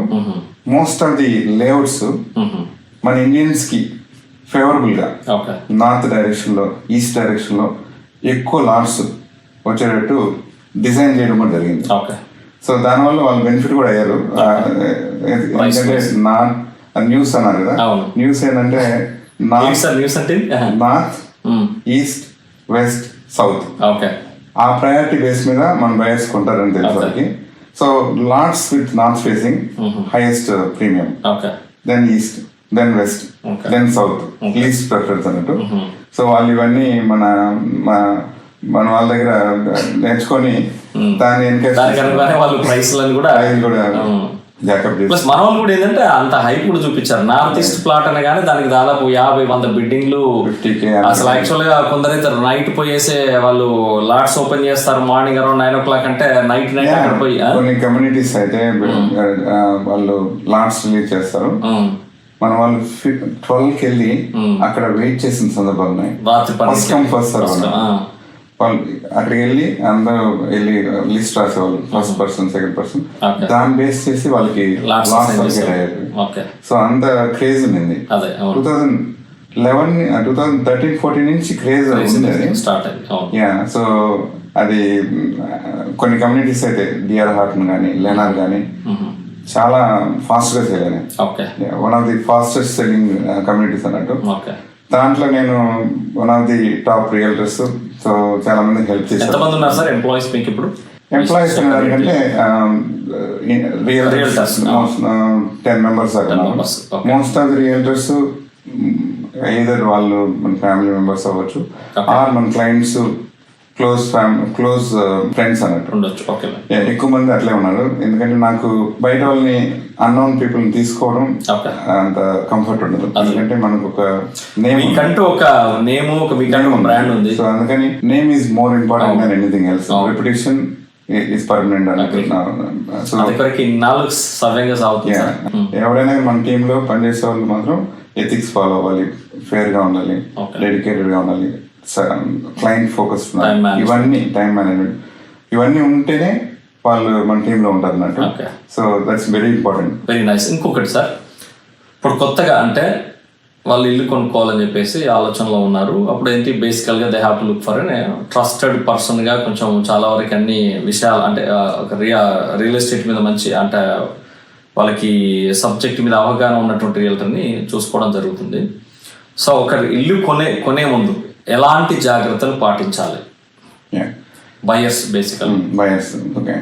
మోస్ట్ ఆఫ్ ది లేఅవుట్స్ మన ఇండియన్స్ కి ఫేవరబుల్ గా నార్త్ డైరెక్షన్ లో, ఈస్ట్ డైరెక్షన్ లో ఎక్కువ లాట్స్ వచ్చేటట్టు డిజైన్ చేయడం కూడా జరిగింది. సో దానివల్ల వాళ్ళు బెనిఫిట్ కూడా అయ్యారు. ఎందుకంటే న్యూస్ అన్నారు కదా, న్యూస్ ఏంటంటే నార్త్, ఈస్ట్, వెస్ట్, సౌత్ ఆ ప్రయారిటీ బేస్ మీద మన బయర్స్ కొంటారని తెలుసు వాళ్ళకి. So lots with north facing highest premium, then east, then west, then south, least preference అన్నట్టు. సో వాళ్ళు ఇవన్నీ మన వాళ్ళ దగ్గర నేర్చుకొని దాన్ని వాళ్ళు ప్రైస్లను కూడా ప్లస్ మన వాళ్ళు కూడా ఏంటంటే అంత హైప్ కూడా చూపించారు. నార్త్ ఈస్ట్ ప్లాట్ అనగానే దానికి దాదాపు 50-100 బిల్డింగ్లు. అసలు యాక్చువల్ గా కొందరైతే నైట్ పోయేసే వాళ్ళు లాట్స్ ఓపెన్ చేస్తారు మార్నింగ్ అరౌండ్ 9 o'clock అంటే నైట్ అక్కడ పోయి. కొన్ని కమ్యూనిటీస్ అయితే వాళ్ళు లాట్స్ రిలీజ్ చేస్తారు. మన వాళ్ళు 12కి వెళ్ళి అక్కడ వెయిట్ చేసిన సందర్భాలు ఉన్నాయి. వాళ్ళు అక్కడికి వెళ్ళి అందరూ వెళ్ళి లిస్ట్ రాసేవాళ్ళు, ఫస్ట్ పర్సన్, సెకండ్ పర్సన్, దాన్ని బేస్ చేసి వాళ్ళకి సో అంత క్రేజ్ ఉంది. 2013-14 నుంచి క్రేజ్ ఉంది. సో అది కొన్ని కమ్యూనిటీస్ అయితే డిఆర్ హార్టన్ కానీ లెనార్ కానీ చాలా ఫాస్ట్ గా సేల్ అయినాయి. One of the fastest selling communities అన్నట్టు. దాంట్లో నేను one of the top realtors. So చాలా మందికి హెల్ప్ చేశాను. ఎంప్లాయీస్ ఏంటంటే రియల్టర్స్ 10 members దాకా. Most of the realtors either వాళ్ళు మన ఫ్యామిలీ మెంబర్స్ అవ్వచ్చు ఆర్ మన క్లయింట్స్, క్లోజ్ ఫ్రెండ్స్ అన్నట్టు. ఎక్కువ మంది అట్లే ఉన్నారు. ఎందుకంటే నాకు బయట వాళ్ళని అన్నోన్ పీపుల్ తీసుకోవడం అంత కంఫర్ట్ ఉండదు. ఎందుకంటే మనకు ఒక బ్రాండ్ ఉంది. సో అందుకని name is more important than anything else. Reputation is permanent అనుకుంటున్నాను. ఎవరైనా మన టీమ్ లో పనిచేసే వాళ్ళు మాత్రం ఎథిక్స్ ఫాలో అవ్వాలి, ఫేర్ గా ఉండాలి, డెడికేటెడ్ గా ఉండాలి, క్లయింట్ ఫోకస్, ఇవన్నీ టైం మేనేజ్మెంట్ ఇవన్నీ ఉంటేనే వాళ్ళు మన టీమ్ లో ఉంటారు అన్నట్టు. So that's very important. Very nice. ఇంకొకటి సార్, ఇప్పుడు కొత్తగా అంటే వాళ్ళు ఇల్లు కొనుక్కోవాలని చెప్పేసి ఆలోచనలో ఉన్నారు. అప్పుడు ఏంటి బేసికల్గా they have to look for trusted పర్సన్గా కొంచెం చాలా వరకు అన్ని విషయాలు అంటే ఒక రియల్ ఎస్టేట్ మీద మంచి అంటే వాళ్ళకి సబ్జెక్ట్ మీద అవగాహన ఉన్నటువంటి రియల్టర్ని చూసుకోవడం జరుగుతుంది. సో ఒక ఇల్లు కొనే ముందు ఎలాంటి జాగ్రత్తలు పాటించాలి బయర్స్ బేసికల్? Buyers okay.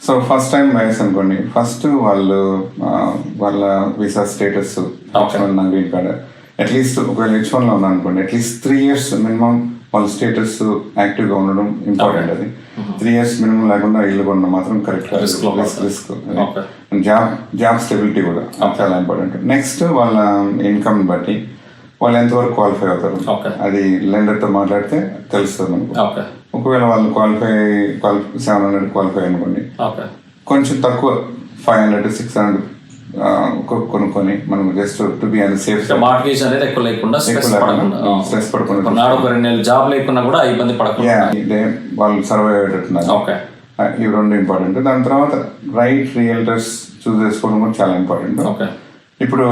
So first time buyers అనుకోండి, ఫస్ట్ వాళ్ళు వాళ్ళ visa status green card at least ఒకవేళ H1 లో ఉందనుకోండి అట్లీస్ట్ 3 years మినిమం వాళ్ళ స్టేటస్ యాక్టివ్గా ఉండడం ఇంపార్టెంట్. అది 3 years మినిమం లేకుండా ఇల్లు కొనడం మాత్రం కరెక్ట్ రిస్క్. జాబ్ స్టెబిలిటీ కూడా చాలా ఇంపార్టెంట్. నెక్స్ట్ వాళ్ళ ఇన్కమ్ బట్టి వాళ్ళు ఎంతవరకు క్వాలిఫై అవుతారు అది లెండర్తో మాట్లాడితే తెలుస్తుంది మనకు. ఒకవేళ వాళ్ళు క్వాలిఫై 700 క్వాలిఫై అనుకోండి, కొంచెం తక్కువ 500-600 కొనుక్కొని మనం జస్ట్ టు బి అని సేఫ్ మార్గేజ్ అనేది ఎక్కువ లేకుండా స్ట్రెస్ పడకుండా జాబ్ లేకున్నా కూడా ఇబ్బంది పడకుండా వాళ్ళు సర్వైవ్ అయ్యేటట్టున్నారు. ఇవి రెండు ఇంపార్టెంట్. దాని తర్వాత రైట్ రియల్టర్స్ చూస్ చేసుకోవడం కూడా చాలా ఇంపార్టెంట్. ఇప్పుడు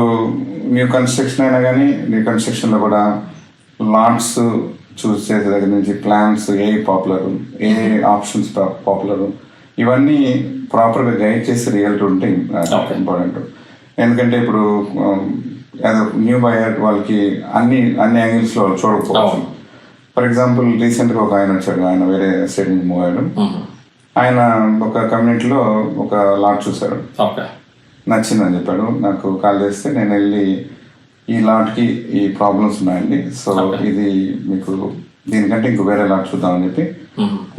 న్యూ కన్స్ట్రక్షన్ అయినా కానీ న్యూ కన్స్ట్రక్షన్లో కూడా లాట్స్ చూస్ చేసే దగ్గర నుంచి plans a popular, A options popular, ఇవన్నీ ప్రాపర్గా గైడ్ చేసి రియల్టీ ఉంటే ఇంపార్టెంట్. ఎందుకంటే ఇప్పుడు న్యూ బయర్ వాళ్ళకి అన్ని యాంగిల్స్లో చూడకపోవచ్చు. ఫర్ ఎగ్జాంపుల్ రీసెంట్గా ఒక ఆయన వచ్చాడు, ఆయన వేరే స్టేట్ నుంచి మూవ్ అయ్యాడు. ఆయన ఒక కమ్యూనిటీలో ఒక లాట్ చూశాడు, నచ్చిందని చెప్పాడు. నాకు కాల్ చేస్తే నేను వెళ్ళి ఈ లాట్కి ఈ ప్రాబ్లమ్స్ ఉన్నాయండి, సో ఇది మీకు దీనికంటే ఇంకో వేరే లాట్ చూద్దామని చెప్పి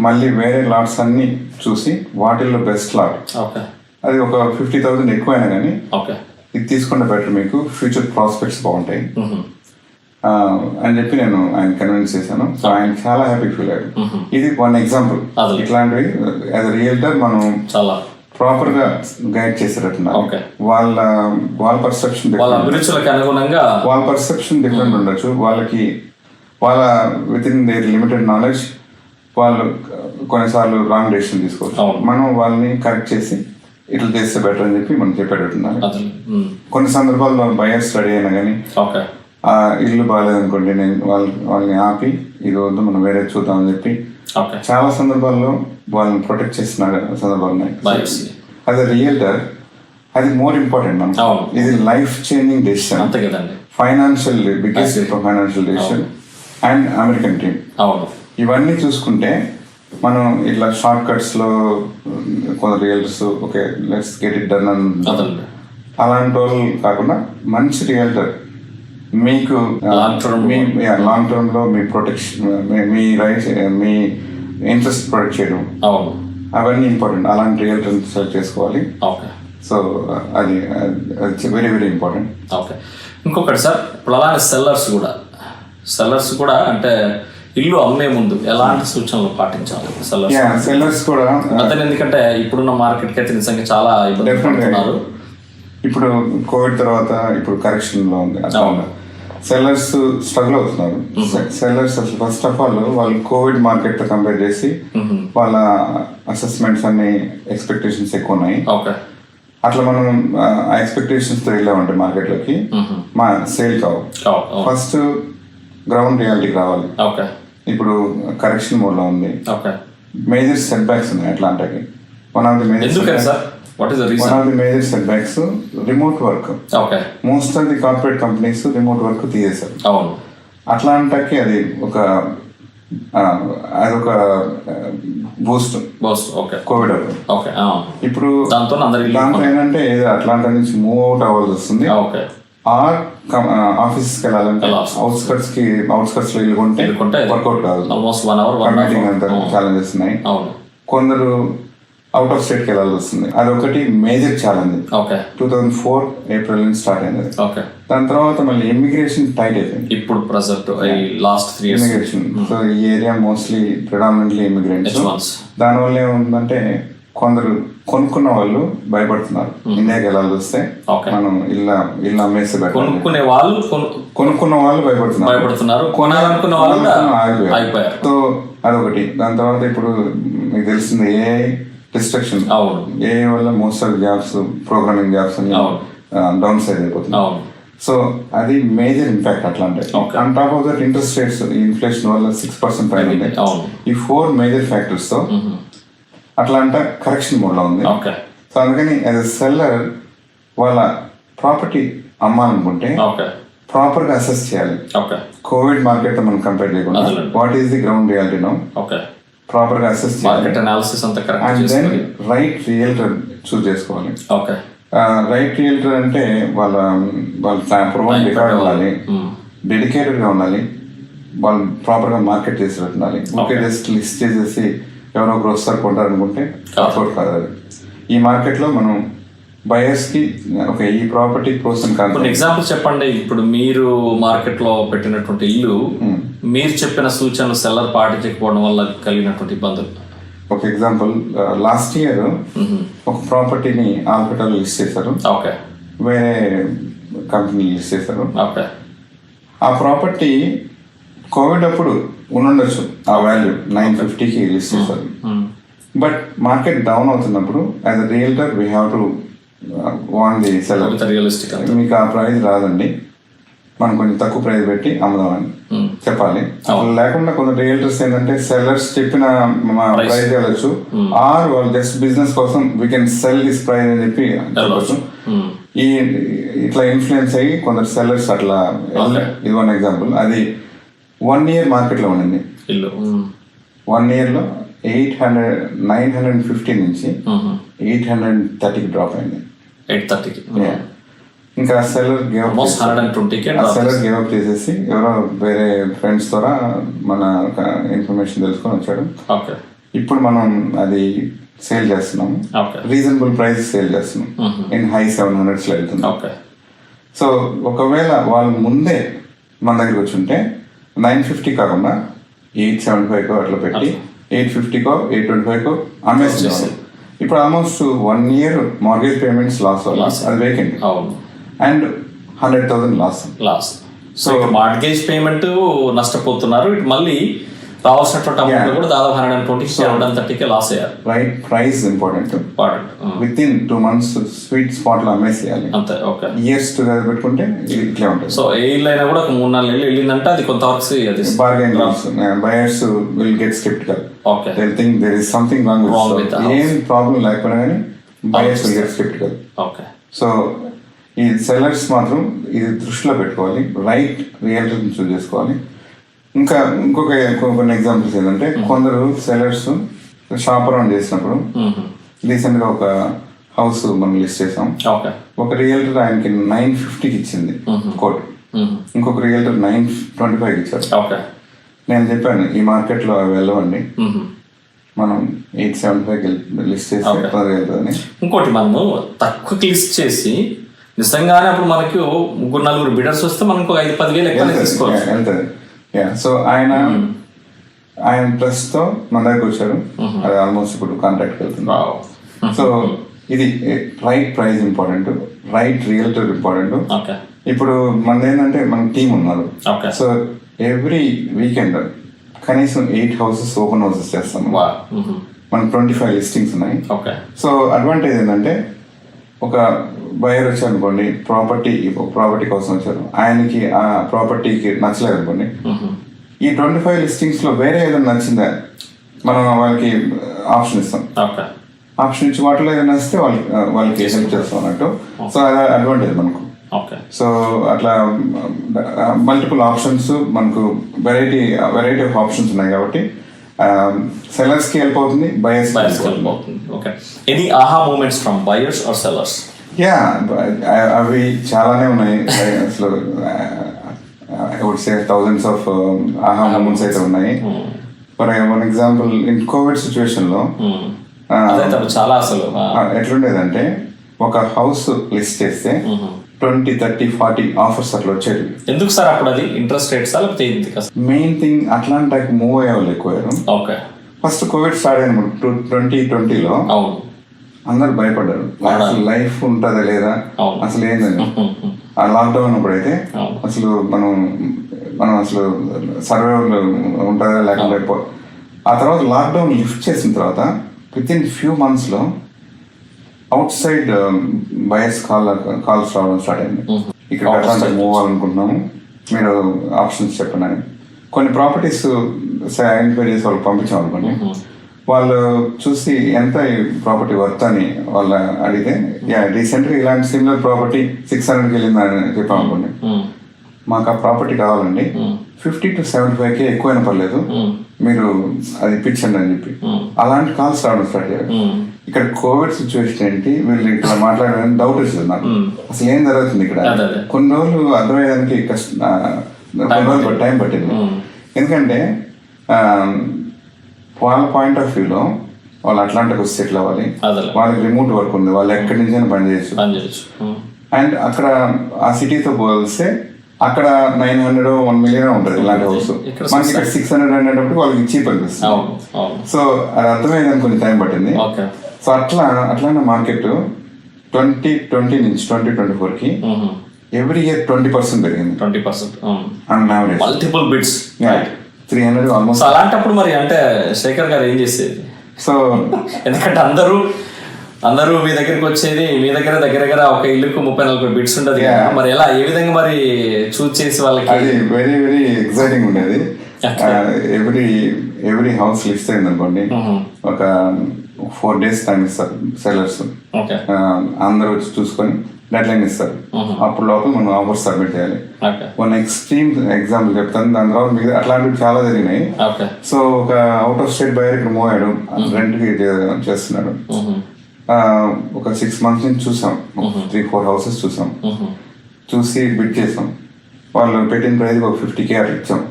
మళ్ళీ వేరే లాట్స్ అన్ని చూసి వాటిల్లో బెస్ట్ లాట్, అది ఒక 50,000 ఎక్కువైనా కానీ ఇది తీసుకుంటే బెటర్, మీకు ఫ్యూచర్ ప్రాస్పెక్ట్స్ బాగుంటాయి అని చెప్పి నేను ఆయన కన్విన్స్ చేశాను. సో ఆయన చాలా హ్యాపీ ఫీల్ అయ్యాడు. ఇది వన్ ఎగ్జాంపుల్. ఇట్లాంటివి యాజ్ అ రియల్టర్ మనం చాలా ప్రాపర్ గా గైడ్ చేసేటట్టున్నారు. వాళ్ళ పర్సెప్షన్ డిఫరెంట్ ఉండొచ్చు. వాళ్ళ with in there limited knowledge వాళ్ళు కొన్నిసార్లు రాంగ్ డెసిషన్ తీసుకోవచ్చు. మనం వాళ్ళని కరెక్ట్ చేసి ఇట్లా చేస్తే బెటర్ అని చెప్పి మనం చెప్పేటట్టున్నారు. కొన్ని సందర్భాల్లో బయర్ స్టడీ అయినా కానీ ఇల్లు బాగాలేదనుకోండి, నేను వాళ్ళని ఆపి ఇది వద్దు మనం వేరే చూద్దామని చెప్పి చాలా సందర్భాల్లో వాళ్ళని ప్రొటెక్ట్ చేసిన సందర్భాలు ఉన్నాయి. యాజ్ అ రియల్టర్ అది మోర్ ఇంపార్టెంట్. మనం ఇది life changing decision, financial biggest financial decision and American dream. ఇవన్నీ చూసుకుంటే మనం ఇట్లా షార్ట్ కట్స్ లో కొంత realtors okay let's get it done అలాంటి వాళ్ళు కాకుండా మంచి రియల్టర్ మీకు లాంగ్ టర్మ్ లో మీ ప్రొటెక్షన్, మీ రైట్స్, మీ ఇంట్రెస్ట్ ప్రొటెక్ట్ చేయడం అవన్నీ ఇంపార్టెంట్. అలాంటి రియల్టర్ సెలెక్ట్ చేసుకోవాలి. సో అది వెరీ వెరీ ఇంపార్టెంట్. ఓకే. ఇంకొకటి సార్, ఇప్పుడు అలానే సెల్లర్స్ కూడా అంటే ఇల్లు అమ్మే ముందు ఎలాంటి సూచనలు పాటించాలి సెల్లర్స్ కూడా? ఎందుకంటే ఇప్పుడున్న మార్కెట్కి అయితే నిజంగా చాలా ఇబ్బంది పడుతున్నారు. ఇప్పుడు కోవిడ్ తర్వాత ఇప్పుడు కరెక్షన్ లో ఉంది, సెల్లర్స్ స్ట్రగుల్ అవుతున్నారు. సెల్లర్స్ అసలు ఫస్ట్ ఆఫ్ ఆల్ వాళ్ళు కోవిడ్ మార్కెట్ తో కంపేర్ చేసి వాళ్ళ అసెస్మెంట్స్ అన్ని ఎక్స్పెక్టేషన్స్ ఎక్కువ ఉన్నాయి. అట్లా మనం ఆ ఎక్స్పెక్టేషన్స్ తో వెళ్ళామంటే మార్కెట్ లోకి మా సేల్ కావు. ఫస్ట్ గ్రౌండ్ రియాలిటీకి రావాలి. ఇప్పుడు కరెక్షన్ మోడ్ లో ఉంది. మేజర్ సెట్ బ్యాక్స్ ఉన్నాయి అట్లాంటికి. One of the major setbacks remote work. Most of the corporate companies remote work తీసేశారు. అట్లాంటికి అది అదొక బూస్ట్ కోవిడ్. ఇప్పుడు దాంతో ఏంటంటే అట్లాంటి నుంచి మూవ్ అవుట్ అవ్వాల్సి వస్తుంది. ఆఫీస్ కి వెళ్ళాలంటే అవుట్స్కట్స్ లో ఇల్లు కొంటే వర్కౌట్ కాదు. మీటింగ్ అంతా ఛాలెంజెస్ ఉన్నాయి. కొందరు అవుట్ ఆఫ్ స్టేట్ కి వెళ్ళాల్సి వస్తుంది. అదొకటి మేజర్ ఛాలెంజ్. 2004 ఏప్రిల్ నుంచి స్టార్ట్ అయింది. దాని తర్వాత మళ్ళీ ఇమిగ్రేషన్ టైట్ అయిపోయింది. ఇప్పుడు present last 3 years immigration. So ఈ ఏరియా మోస్ట్లీ ప్రిడామినెంట్లీ ఇమిగ్రెంట్స్. దానివల్ల ఏముందంటే కొందరు కొనుక్కున్న వాళ్ళు భయపడుతున్నారు. ఇండియాకి వెళ్ళాల్సి వస్తే మనం ఇల్లు అమ్మేస్తే కొనుక్కున్న వాళ్ళు భయపడుతున్నారు. కొనాలనుకున్న వాళ్ళు ఆగిపోయారు. సో అదొకటి. దాని తర్వాత ఇప్పుడు మీకు తెలిసింది ఏఐ డిస్ట్రక్షన్. ఏఐ వల్ల most of jobs, programming jobs అన్ని డౌన్ సైడ్ అయిపోతున్నాయి. సో అది మేజర్ ఇంపాక్ట్ అట్లా అంటే. Okay. On top of that interest rates inflation వల్ల 6% పైన ఉంది. అవును. ఈ 4 మేజర్ ఫ్యాక్టర్స్ తో అట్లా అంటే కరెక్షన్ మోడ్ లో ఉంది. ఓకే సో అందుకని యాజ్ ఎ సెల్లర్ వాళ్ళ ప్రాపర్టీ అమ్మాలనుకుంటే ఓకే ప్రాపర్ గా అసెస్ చేయాలి. ఓకే కోవిడ్ మార్కెట్ తో మనం కంపేర్ చేయకుండా అదేలేండి. What is the ground reality no okay proper గా అసెస్ చేయాలి. మార్కెట్ అనాలిసిస్ అంతా కరెక్ట్ అండ్ దెన్ చేసుకోవాలి. రైట్ రియల్టర్ చూస్ చేసుకోవాలి. ఓకే రైట్ రియల్టర్ అంటే వాళ్ళ ప్రొవైడ్ రికార్డ్ ఉండాలి, డెడికేటెడ్ గా ఉండాలి, వాళ్ళు ప్రాపర్ గా మార్కెట్ చేసి ఉండాలి. ఓకే జస్ట్ లిస్ట్ చేసేసి ఎవరో ఒకరు వస్తారు కొంటారు అనుకుంటే వర్కౌట్ కాదు అది. ఈ మార్కెట్ లో మనం బయర్స్ కి ఓకే ఈ ప్రాపర్టీ ప్రోస్ అండ్ కాన్స్. కొన్ని ఎగ్జాంపుల్స్ చెప్పండి. ఇప్పుడు మీరు మార్కెట్ లో పెట్టినటువంటి ఇల్లు మీరు చెప్పిన సూచనలు సెల్లర్ పాటించకపోవడం వల్ల కలిగినటువంటి ఇబ్బందులు. ఒక ఎగ్జాంపుల్ లాస్ట్ ఇయర్ ఒక ప్రాపర్టీని ఆల్కటాలో లిస్ట్ చేశారు, ఓకే వేరే కంపెనీ లిస్ట్ చేశారు. ఓకే ఆ ప్రాపర్టీ కోవిడ్ అప్పుడు ఉండొచ్చు ఆ వాల్యూ 950కి లిస్ట్ చేశారు. బట్ మార్కెట్ డౌన్ అవుతున్నప్పుడు as a realtor we have to warn the seller, realistic మీకు ఆ ప్రైస్ రాదండి, మనం కొంచెం తక్కువ ప్రైస్ పెట్టి అమ్ముదామని చెప్పాలి. అసలు లేకుండా కొంత రియల్టర్స్ ఏంటంటే సెల్లర్స్ చెప్పిన ప్రైస్ వెళ్ళచ్చు, ఆర్ వాళ్ళు జస్ట్ బిజినెస్ కోసం we can sell this price అని చెప్పి చెప్పచ్చు. ఈ ఇట్లా ఇన్ఫ్లుయెన్స్ అయ్యి కొందరు సెల్లర్స్ అట్లా. ఇది వన్ ఎగ్జాంపుల్. అది 1 year మార్కెట్లో ఉండింది. ఇల్లు 1 year లో 950 నుంచి 830కి డ్రాప్ అయింది. 830కి ఇంకా సెల్లర్ గేవ్ అప్ చేసేసి ఎవరో వేరే ఫ్రెండ్స్ ద్వారా మన ఇన్ఫర్మేషన్ తెలుసుకొని వచ్చాడు. ఓకే ఇప్పుడు మనం అది సేల్ చేస్తున్నాము, రీజనబుల్ ప్రైస్ సేల్ చేస్తున్నాం, ఇన్ హై 700s లో వెళ్తుంది. ఓకే సో ఒకవేళ వాళ్ళు ముందే మన దగ్గరికి వచ్చి ఉంటే 950 కాకుండా 875 అట్లా పెట్టి 850 825 అమ్మేస్తున్నారు. ఇప్పుడు almost 1 year mortgage payments loss వల్ల అది vacant and 100,000 loss. So mortgage payment నష్టపోతున్నారు, ఇటు మళ్ళీ రావాల్సినటువంటి అమౌంట్ కూడా దాదాపు 120-130కి లాస్ అయ్యారు. Right price important. With in 2 months sweet spot లో అమ్మేసేయాలి అంతే. ఓకే ఇయర్స్ టుగెదర్ పెట్టుకుంటే ఇట్లా ఉంటుంది. సో ఏ ఇల్లు అయినా కూడా 3-4 నెలలు వెళ్ళిందంటే అది కొంతవరకు అది bargain. Buyers will get sceptical. Okay they think there is something wrong with ఏం ప్రాబ్లం లేకపోయినా కానీ buyers will get sceptical. Okay so ఈ సెల్లర్స్ మాత్రం ఇది దృష్టిలో పెట్టుకోవాలి, రైట్ రియల్టర్ చూస్ చేసుకోవాలి. ఇంకా కొన్ని ఎగ్జాంపుల్స్ ఏంటంటే కొందరు సెల్లర్స్ షాప్ అరౌండ్ చేసినప్పుడు రీసెంట్ గా ఒక హౌస్ మనం లిస్ట్ చేసాం. ఒక రియల్టర్ ఆయనకి 950కి ఇచ్చింది కోట్, ఇంకొక రియల్టర్ 925 ఇచ్చారు. నేను చెప్పాను ఈ మార్కెట్ లో అవి వెళ్ళవండి, మనం 875 లిస్ట్ చేసి వెళ్తుందని. ఇంకోటి మనము తక్కువ లిస్ట్ చేసి నిజంగానే అప్పుడు మనకి 3-4 బిడర్స్ వస్తే మనకు 5-10 వేలు ఎక్కువ తీసుకోవాలి. వెళ్తుంది. సో ఆయన ప్లస్ తో మన దగ్గరకు వచ్చారు, అది ఆల్మోస్ట్ ఇప్పుడు కాంట్రాక్ట్ వెళ్తుంది. సో ఇది right price important, right realtor important. ఇప్పుడు మనది ఏంటంటే మన టీం ఉన్నారు. సో ఎవ్రీ వీకెండ్ కనీసం 8 houses ఓపెన్ హౌసెస్ చేస్తాము. మనకు 25 లిస్టింగ్స్ ఉన్నాయి. సో అడ్వాంటేజ్ ఏంటంటే ఒక బయర్ వచ్చారు అనుకోండి, ప్రాపర్టీ కోసం వచ్చారు, ఆయనకి ఆ ప్రాపర్టీకి నచ్చలేదు అనుకోండి, ఈ 25 లిస్టింగ్స్ లో వేరే ఏదైనా నచ్చిందా మనం వాళ్ళకి ఆప్షన్ ఇస్తాం. ఆప్షన్ ఇచ్చి వాటిలో ఏదైనా నచ్చితే వాళ్ళకి హెల్ప్ చేస్తాం అన్నట్టు. సో అది అడ్వాంటేజ్ మనకు. సో అట్లా మల్టిపుల్ ఆప్షన్స్ మనకు వెరైటీ ఆఫ్ ఆప్షన్స్ ఉన్నాయి కాబట్టి సెల్లర్స్ కి హెల్ప్ అవుతుంది, బయర్స్ కి హెల్ప్ అవుతుంది. Any aha moments from buyers or sellers? Yeah అవి చాలానే ఉన్నాయి. అసలు I would say thousands of aha moments అయితే ఉన్నాయి. For one example in covid situation లో చాలా అసలు ఎట్లుండేదంటే ఒక హౌస్ లిస్ట్ చేస్తే 20, 30, 40 ఆఫర్స్ అట్లా వచ్చేవి. ఎందుకు సార్ అప్పుడు అది ఇంట్రెస్ట్ రేట్స్ మెయిన్ థింగ్ అట్లాంటి మూవ్ అయ్యే వాళ్ళు ఎక్కువ. ఫస్ట్ కోవిడ్ స్టార్ట్ అయిన 2020లో అందరు భయపడ్డారు, అసలు లైఫ్ ఉంటుందా లేదా అసలు ఏందని. ఆ లాక్డౌన్ అప్పుడైతే అసలు మనం అసలు సర్వైవల్ ఉంటుందా లేకుండా. ఆ తర్వాత లాక్డౌన్ లిఫ్ట్ చేసిన తర్వాత విత్ ఇన్ ఫ్యూ మంత్స్ లో అవుట్ సైడ్ బయర్స్ కాల్స్ రావడం స్టార్ట్ అయింది. ఇక్కడ అట్లాంటి మూవ్ అవ్వాలనుకుంటున్నాము, మీరు ఆప్షన్స్ చెప్పండి అని. కొన్ని ప్రాపర్టీస్ ఐడెంటిఫై చేసి వాళ్ళకి పంపించాం అనుకోండి, వాళ్ళు చూసి ఎంత ఈ ప్రాపర్టీ వర్త్ అని వాళ్ళు అడిగితే, రీసెంట్గా ఇలాంటి సిమిలర్ ప్రాపర్టీ 600కి వెళ్ళిందని చెప్పాం అనుకోండి, మాకు ఆ ప్రాపర్టీ కావాలండి, 50 to 75K ఎక్కువైనా పర్లేదు, మీరు అది ఇప్పించండి అని చెప్పి అలాంటి కాల్స్ రావడం స్టార్ట్ చేయాలి. ఇక్కడ కోవిడ్ సిచ్యువేషన్ ఏంటి, వీళ్ళు ఇక్కడ మాట్లాడడానికి డౌట్ వచ్చింది నాకు, అసలు ఏం జరుగుతుంది ఇక్కడ. కొన్ని రోజులు అర్థమయ్యేదానికి కొన్ని రోజులు టైం పట్టింది. ఎందుకంటే వాళ్ళ పాయింట్ ఆఫ్ వ్యూలో వాళ్ళు అట్లాంటికి వస్తే సెటిల్ అవ్వాలి, వాళ్ళకి రిమోట్ వర్క్ ఉంది, వాళ్ళు ఎక్కడి నుంచైనా పని చేయొచ్చు. అండ్ అక్కడ ఆ సిటీతో పోలిస్తే అక్కడ 900 1 million ఉంటుంది ఇలాంటి హౌస్, మనకి ఇక్కడ 600 అనేటప్పుడు వాళ్ళకి చీప్ అనిపిస్తుంది. సో అది అర్థమయ్యేదానికి కొంచెం టైం పట్టింది. సో అట్లానే మార్కెట్ 2020 నుంచి 2024కి ఎవ్రీ ఇయర్ 20% పెరిగింది. 20% on average multiple bits 300 almost. అలాంటప్పుడు మరి అంటే శేఖర్ గారు ఏం చేసేది? సో ఎందుకంటే అందరూ మీ దగ్గరికి వచ్చేది, మీ దగ్గర ఒక ఇల్లుకు 30-40 బిట్స్ ఉంటుంది కదా, మరి ఎలా ఏ విధంగా మరి చూస్ చేసి వాళ్ళకి? అది వెరీ వెరీ ఎక్సైటింగ్ ఉండేది. ఎవ్రీ హౌస్ లిస్ట్ అయింది అనుకోండి, ఒక 4 days టైం ఇస్తారు సెల్లర్స్, అందరూ వచ్చి చూసుకొని డెడ్ లైన్ ఇస్తారు. అప్పుడు లోపల మనం ఆఫర్స్ సబ్మిట్ చేయాలి. కొన్ని ఎక్స్ట్రీమ్ ఎగ్జాంపుల్ చెప్తాను, దాని తర్వాత మీకు అట్లాంటివి చాలా జరిగినాయి. సో ఒక అవుట్ ఆఫ్ స్టేట్ బయర్ ఇక్కడ మూవ్ అయ్యాడు, రెంట్కి చేస్తున్నాడు. ఒక 6 months నుంచి చూసాం, 3-4 houses చూసాం, చూసి బిడ్ చేసాం. వాళ్ళు పెట్టిన ప్రైజ్ ఒక 50K అట్లా ఇచ్చాం,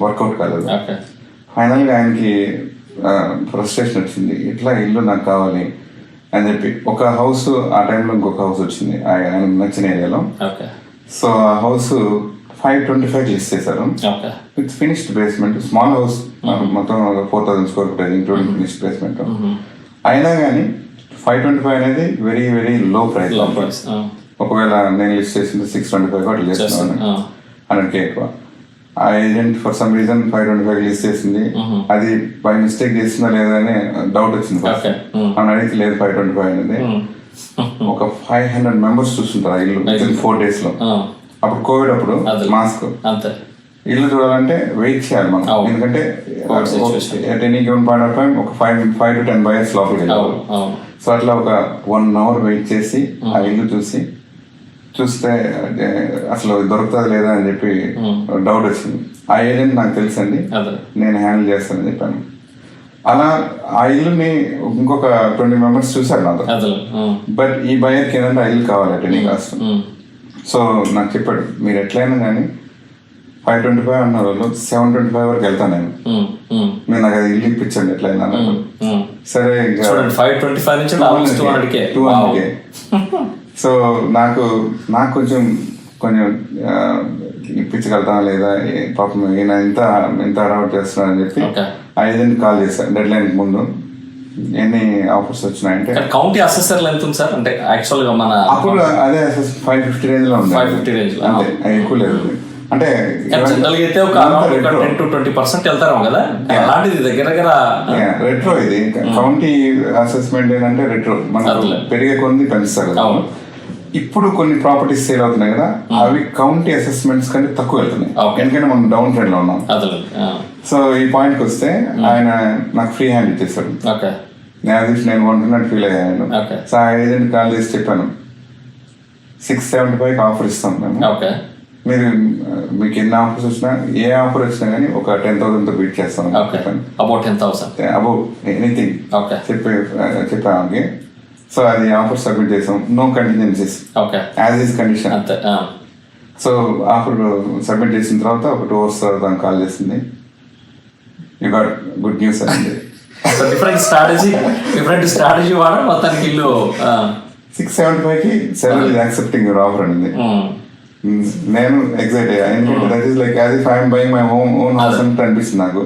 వర్కౌట్ కాలేదు. ఫైనల్గా ఆయనకి ఫ్రస్ట్రేషన్ వచ్చింది, ఇట్లా ఇల్లు నాకు కావాలి అని చెప్పి ఒక హౌస్, ఆ టైంలో ఇంకొక హౌస్ వచ్చింది ఆయనకు నచ్చిన ఏరియాలో. సో ఆ హౌస్ 525 లిస్ట్ చేశారు with finished basement, small house, మొత్తం 4,000 square feet including finished basement. అయినా కానీ 525 అనేది వెరీ వెరీ లో ప్రైస్. ఒకవేళ నేను లిస్ట్ చేసింది 625 అట్లా చేస్తున్నాను, 100K ఎక్కువ. ఆ agent for some reason 525 list చేసింది, అది బై మిస్టేక్ చేసిందా లేదా అని డౌట్ వచ్చింది. అని అడిగితే లేదు 525 అనేది. ఒక 500 members చూస్తుంటారు ఆ ఇల్లు 4 days లో. అప్పుడు కోవిడ్, అప్పుడు మాస్క్, ఇల్లు చూడాలంటే వెయిట్ చేయాలి మనం, ఎందుకంటే at any given point of time ఒక 5 to 10 buyers లోపలికి వెళ్ళాలి. సో అట్లా ఒక 1 hour వెయిట్ చేసి ఆ ఇల్లు చూస్తే అసలు దొరుకుతుంది లేదా అని చెప్పి డౌట్ వచ్చింది. ఆ ఏజెంట్ నాకు తెలుసండి, నేను హ్యాండిల్ చేస్తానని చెప్పాను. అలా ఆ ఇల్లుని ఇంకొక 20 members చూసారు నాతో. బట్ ఈ బయర్కి ఏంటంటే ఆ ఇల్లు కావాలి అట్ ఎనీ కాస్ట్. సో నాకు చెప్పాడు, మీరు ఎట్లయినా కానీ 525 అన్న వాళ్ళు 725 వరకు వెళ్తాను నేను నాకు అది ఇల్లు ఇప్పించండి ఎట్లయినా అన్నాడు. సరే 525 నుంచి 200K. సో నాకు కొంచెం ఇప్పించగలుగుతానా లేదా, పాపం ఈయన ఎంత అడౌట్ చేస్తున్నాడు అని చెప్పి ఆ ఏజెంట్ కాల్ చేశాను డెడ్ లైన్ ముందు. ఎన్ని ఆఫర్స్ వచ్చినాయంటే కౌంటీ అసెసర్ ఎంత ఉంది సార్? అంటే యాక్చువల్గా మన అప్పుడు అదే 550 range లో ఉంది, 550 range అంతే, ఎక్కువ లేదు. అంటే జనరల్ గా అయితే ఒక 10 to 20% వెళ్తారు కదా, అలాంటిది దగ్గర రెట్రో. ఇది కౌంటీ అసెస్మెంట్ ఏంటంటే రెట్రో, మనకు పెరిగే కొన్ని పెంచుతారు కదా. ఇప్పుడు కొన్ని ప్రాపర్టీస్ సేల్ అవుతున్నాయి కదా, అవి కౌంటీ అసెస్మెంట్స్ కంటే తక్కువ వెళ్తున్నాయి, ఎందుకంటే మనం డౌన్ ట్రెండ్ లో ఉన్నాం. సో ఈ పాయింట్కి వస్తే ఆయన నాకు ఫ్రీ హ్యాండ్ ఇచ్చేసాడు. నేను కొంటున్నట్టు ఫీల్ అయ్యాను. సో ఆ ఏజెంట్ కాల్ చేసి చెప్పాను, 675 ఆఫర్ ఇస్తాం మేము, మీకు ఎన్ని ఆఫర్స్ వచ్చినా, ఏ ఆఫర్ వచ్చినా కానీ ఒక 10,000తో బీట్ చేస్తాం చెప్పాను. అబౌట్ ఎనీథింగ్ చెప్పాను. సో అది ఆఫర్ సబ్మిట్ చేసాం, no contingencies, as is condition. So offer submit చేసిన తర్వాత ఒక 2 hours తర్వాత కాల్ చేసింది, యూ గాట్ గుడ్ న్యూస్ అండి. డిఫరెంట్ స్ట్రాటజీ వాడ మొత్తానికి ఇల్లు 675కి seller is accepting your offer అనేది. నేను ఎక్సైట్ అయ్యా, ఎందుకంటే that is like as if I am buying my own house అంటే అనిపిస్తుంది నాకు.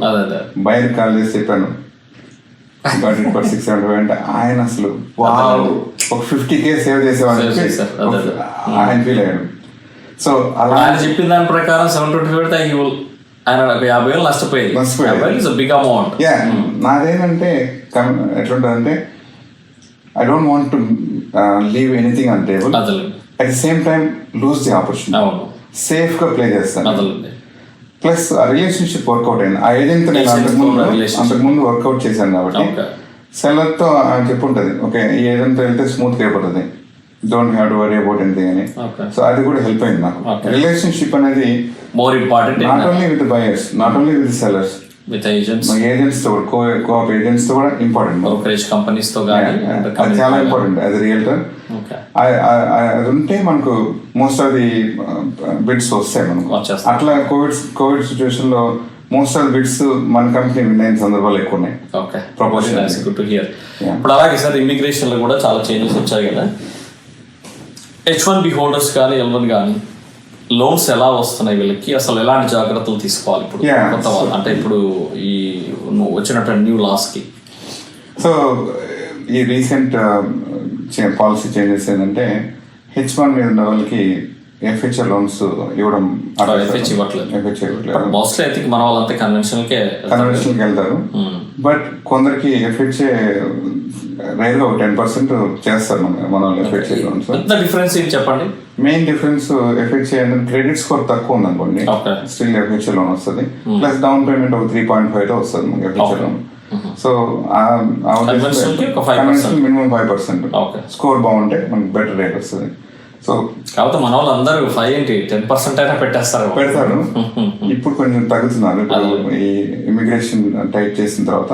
బయట కాల్ చేసి చెప్పాను గాట్ ఇట్ ఫర్ 675 అంటే ఆయన అసలు ఒక 50K సేవ్ చేసేవాళ్ళు ఆయన ఫీల్ అయ్యాడు. సో అలా ఆయన చెప్పిన దాని ప్రకారం 725 పెడితే ఆయన 50,000 నష్టపోయేది, బిగ్ అమౌంట్. నాదేంటంటే ఎట్లుంటుందంటే, I don't want to leave anything on table. At the same time lose the opportunity, అవును సేఫ్ గా ప్లే చేస్తాను. అదలండి. ప్లస్ ఆ రిలేషన్షిప్ వర్కౌట్ అయింది. ఆ ఏజెంట్ నేను అంతకుముందు వర్కౌట్ చేశాను కాబట్టి సెల్లర్ తో చెప్పుంటది, ఓకే ఈ ఏజెంట్ వెళ్తే స్మూత్ గా అయిపోతుంది, don't have to worry about anything అని. సో అది కూడా హెల్ప్ అయింది నాకు. రిలేషన్షిప్ అనేది more important, not only with buyers, not only with sellers, with agents, agents తో కోఆప్ ఏజెంట్స్ తో కూడా ఇంపార్టెంట్. బ్రోకరేజ్ కంపెనీస్ తో అది చాలా ఇంపార్టెంట్ యాజ్ రియల్టర్. అది ఉంటే మనకు మోస్ట్ ఆఫ్ ది బిడ్స్ వస్తాయి మనకు. అట్లా కోవిడ్ సిచ్యువేషన్ లో మోస్ట్ ఆఫ్ ది బిడ్స్ మన కంపెనీ విన్ అయిన సందర్భాలు ఎక్కువ ఉన్నాయి. Good to here. ఇప్పుడు అలాగే సార్ ఇమిగ్రేషన్ లో కూడా చాలా చేంజెస్ వచ్చాయి కదా. H1B హోల్డర్స్ కానీ L1 కానీ లోన్స్ ఎలా వస్తున్నాయి వీళ్ళకి, అసలు ఎలాంటి జాగ్రత్తలు తీసుకోవాలి ఇప్పుడు కొత్త వాళ్ళు, అంటే ఇప్పుడు ఈ వచ్చినటువంటి న్యూ లాస్ కి? సో ఈ రీసెంట్ పాలసీ చేంజెస్ ఏంటంటే H1 మీద ఉన్న వాళ్ళకి FHA లోన్స్ ఇవ్వడం, FHA ఇవ్వట్లేదు మోస్ట్లీ. ఐ థింక్ మన వాళ్ళంతా కన్వెన్షనల్కి వెళ్తారు. బట్ కొందరికి FHA రైల్ గా 10% చేస్తారు మన FHA లోన్స్. డిఫరెన్స్ ఏంటి చెప్పండి? మెయిన్ డిఫరెన్స్ FHA అంటే క్రెడిట్ స్కోర్ తక్కువ ఉంది అనుకోండి, స్టిల్ FHA లోన్ వస్తుంది. ప్లస్ డౌన్ పేమెంట్ ఒక 3.5 తో వస్తుంది మనకి FHA loan. So conventional minimum 5%, score బాగుంటే మనకి బెటర్ రేట్ వస్తుంది. సో కాబట్టి మన వాళ్ళు అందరూ 10% అయినా పెడతారు. ఇప్పుడు కొంచెం తగ్గుతున్నారు. ఈ ఇమిగ్రేషన్ టైప్ చేసిన తర్వాత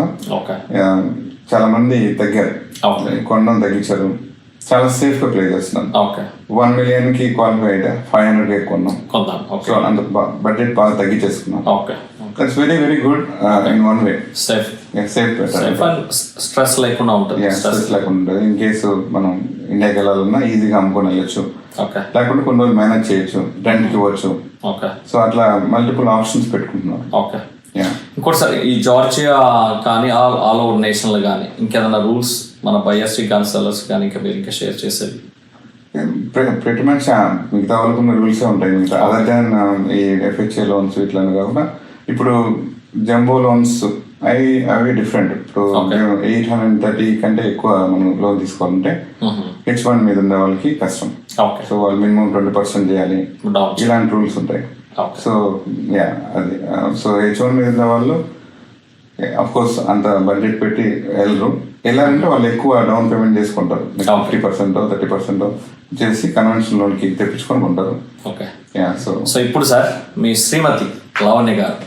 చాలా మంది తగ్గారు, కొనడం తగ్గించారు. చాలా సేఫ్ గా ప్లే చేస్తున్నాం. 1 million కి క్వాలిఫైడ్ 500 కొన్నాం. సో అంత బడ్జెట్ బాగా తగ్గించేసుకున్నాం. That's very very good in one way. Safe stress లేకుండా ఉంటుంది. ఇన్ కేసు మనం ఇండియాకి వెళ్ళాలన్నా ఈజీగా అమ్ముకొని వెళ్ళొచ్చు, లేకుంటే కొన్ని రోజులు మేనేజ్ చేయొచ్చు, రెంట్కి ఇవ్వచ్చు. సో అట్లా మల్టిపుల్ ఆప్షన్స్ పెట్టుకుంటున్నాం. ఇంకోటి సార్, ఈ జార్జియా కానీ ఆల్ ఓవర్ నేషనల్ కానీ ఇంకేదైనా రూల్స్ మన బయర్స్ కానీ సెల్లర్స్ కానీ ఇంకా మీరు ఇంకా షేర్ చేసేది? ప్రతి మచ్ మిగతా వాళ్ళకున్న రూల్సే ఉంటాయి. మిగతా అదర్ దాన్ ఈ FHA లోన్స్ ఇట్లని కాకుండా ఇప్పుడు జంబో లోన్స్ అవి డిఫరెంట్. ఇప్పుడు 830 కంటే ఎక్కువ మనం లోన్ తీసుకోవాలంటే H1 మీద ఉన్న వాళ్ళకి కష్టం. సో వాళ్ళు మినిమం 20% చేయాలి, ఇలాంటి రూల్స్ ఉంటాయి. సో అది సో H1 మీద ఉన్న వాళ్ళు అఫ్ కోర్స్ అంత బడ్జెట్ పెట్టి వెళ్ళారంటే వాళ్ళు ఎక్కువ డౌన్ పేమెంట్ చేసుకుంటారు. 50% 30% చేసి కన్వెన్షన్ లోన్కి తెప్పించుకొని ఉంటారు. సో ఇప్పుడు సార్ మీ శ్రీమతి లావణ్య గారు,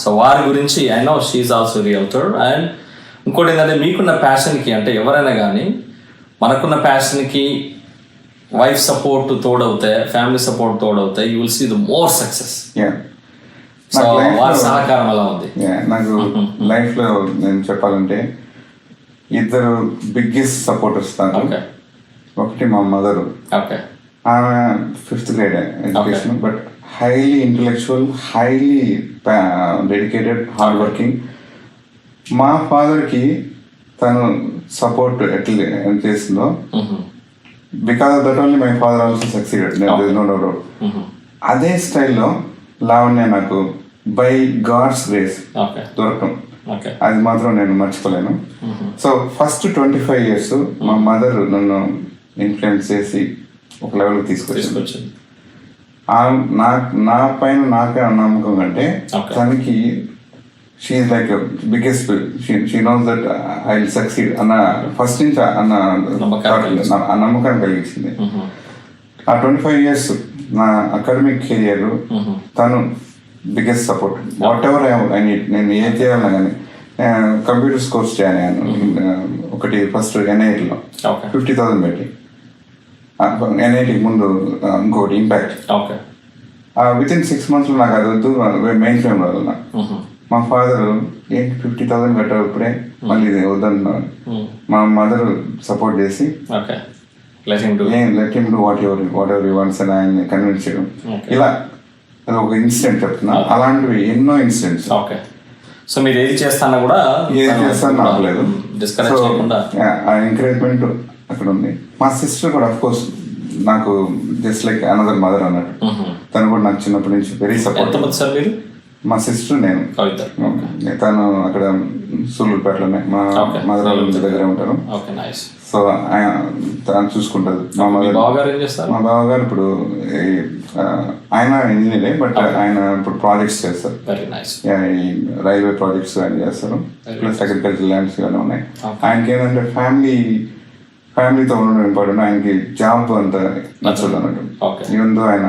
సో వారి గురించి I know she also realtor. And ఇంకోటి ఏంటంటే మీకున్న ప్యాషన్కి, అంటే ఎవరైనా కానీ మనకున్న ప్యాషన్కి వైఫ్ సపోర్ట్ తోడవుతాయి, ఫ్యామిలీ సపోర్ట్ తోడవుతాయి, you will see the more success. So వారి సహకారం ఎలా ఉంది? నాకు లైఫ్ లో నేను చెప్పాలంటే ఇద్దరు బిగ్గెస్ట్ సపోర్టర్స్. ఒకటి మా మదర్, ఆమె 5th grade education, but highly intellectual, highly dedicated, hard working. మా ఫాదర్కి తను సపోర్ట్ ఎట్లా చేసిందో, because of that only my father also succeeded. No doubt. అదే స్టైల్లో లావణ్య నాకు బై గాడ్స్ గ్రేస్ దొరకడం, అది మాత్రం నేను మర్చిపోలేను. సో ఫస్ట్ 25 years మా మదర్ నన్ను ఇన్ఫ్లుయెన్స్ చేసి ఒక లెవెల్కి తీసుకొచ్చింది. నా పైన నాకే నమ్మకం కంటే తనకి she's like biggest, she knows that I will succeed అన్న ఫస్ట్ నుంచి అన్న నమ్మకాన్ని కలిగించింది. ఆ 25 years నా అకాడమిక్ కెరియర్ తను biggest support. Whatever I need, నేను ఏం చేయాలన్నా కానీ కంప్యూటర్స్ కోర్స్ చేయాలి ఒకటి ఫస్ట్ NITలో 50,000 పెట్టి, NITకి ముందు ఇంకోటి ఇంపాక్ట్. వితిన్ 6 months నాకు అది వద్దు, మెయిన్ ఫ్రేమ్ రావాలన్నా. మా ఫాదర్ ఏంటి 50,000 పెట్టారు ఇప్పుడే, మళ్ళీ ఇది వద్దన్నారు. మా మదర్ సపోర్ట్ చేసి let him do what ever you wants అని ఆయన కన్విన్స్ చేయడం. ఇలా అది ఒక ఇన్సిడెంట్ చెప్తున్నా, అలాంటివి ఎన్నో ఇన్సిడెంట్స్. సో మీరు ఏది చేస్తానా కూడా నాకు లేదు, ఆ ఎంకరేజ్మెంట్ అక్కడ ఉంది. మా సిస్టర్ కూడా అఫ్ కోర్స్ నాకు జస్ట్ లైక్ అనదర్ మదర్ అన్నట్టు. తను కూడా నాకు చిన్నప్పటి నుంచి వెరీ సపోర్ట్. మా సిస్టర్ నేను. తను అక్కడ సూళ్ళూరుపేటలోనే మా మదర్ దగ్గర ఉంటారు. సో తను చూసుకుంటారు. మా బావగారు ఇప్పుడు ఆయన ఇంజనీరే, బట్ ఆయన ఇప్పుడు ప్రాజెక్ట్స్ చేస్తారు. ఈ రైల్వే ప్రాజెక్ట్స్ ఆయన చేస్తారు, ప్లస్ అగ్రికల్చర్ ల్యాండ్స్ ఇవన్నీ ఉన్నాయి. ఆయనకి ఏంటంటే ఫ్యామిలీతో ఉండడం ఇంపార్టెంట్. ఆయనకి జాబ్ అంత నచ్చదు అన్నట్టు. ఈవెన్ దో ఆయన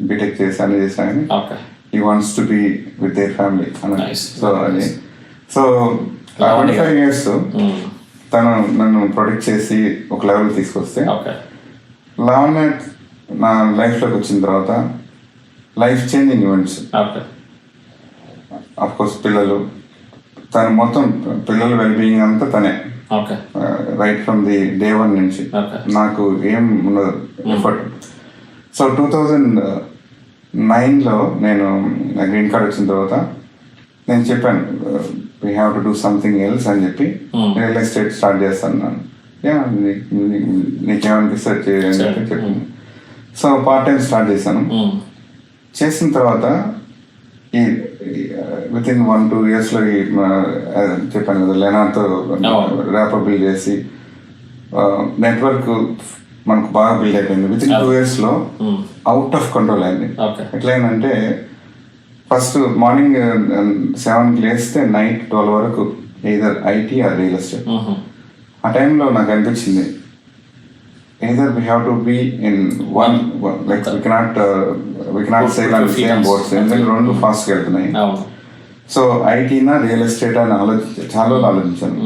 బీటెక్ చేసి అన్ని చేసి ఆయన he wants to be with their family. So అది సో 25 years తను నన్ను ప్రొటెక్ట్ చేసి ఒక లెవెల్ తీసుకొస్తే, లావణ్య నా లైఫ్లోకి వచ్చిన తర్వాత life changing events. Of course పిల్లలు, తను మొత్తం పిల్లల వెల్బీయింగ్ అంతా తనే, రైట్ ఫ్రమ్ ది డే 1 నుంచి. నాకు ఏం ఉండదు ఎఫర్ట్. సో 2009లో నేను గ్రీన్ కార్డ్ వచ్చిన తర్వాత నేను చెప్పాను, we have to do something else అని చెప్పి రియల్ ఎస్టేట్ స్టార్ట్ చేస్తాను. నీకేమనిపిస్తుంది చేయని చెప్పి చెప్పింది. సో పార్ట్ టైం స్టార్ట్ చేశాను. చేసిన తర్వాత ఈ విత్ ఇన్ 1-2 yearsలో చెప్పాను కదా, లెనాతో ర్యాపర్ బిల్డ్ చేసి నెట్వర్క్ మనకు బాగా బిల్డ్ అయిపోయింది. విత్ ఇన్ 2 yearsలో అవుట్ ఆఫ్ కంట్రోల్ అయింది. ఎట్లయిందంటే ఫస్ట్ మార్నింగ్ 7కి లేస్తే నైట్ 12 వరకు either IT or real estate. ఆ టైంలో నాకు అనిపించింది, either we have to be in one, like we cannot sail on the same boats. ఎందుకంటే రెండు ఫాస్ట్గా వెళ్తున్నాయి. సో IT నా రియల్ ఎస్టేట్ అని చాలా ఆలోచించాను.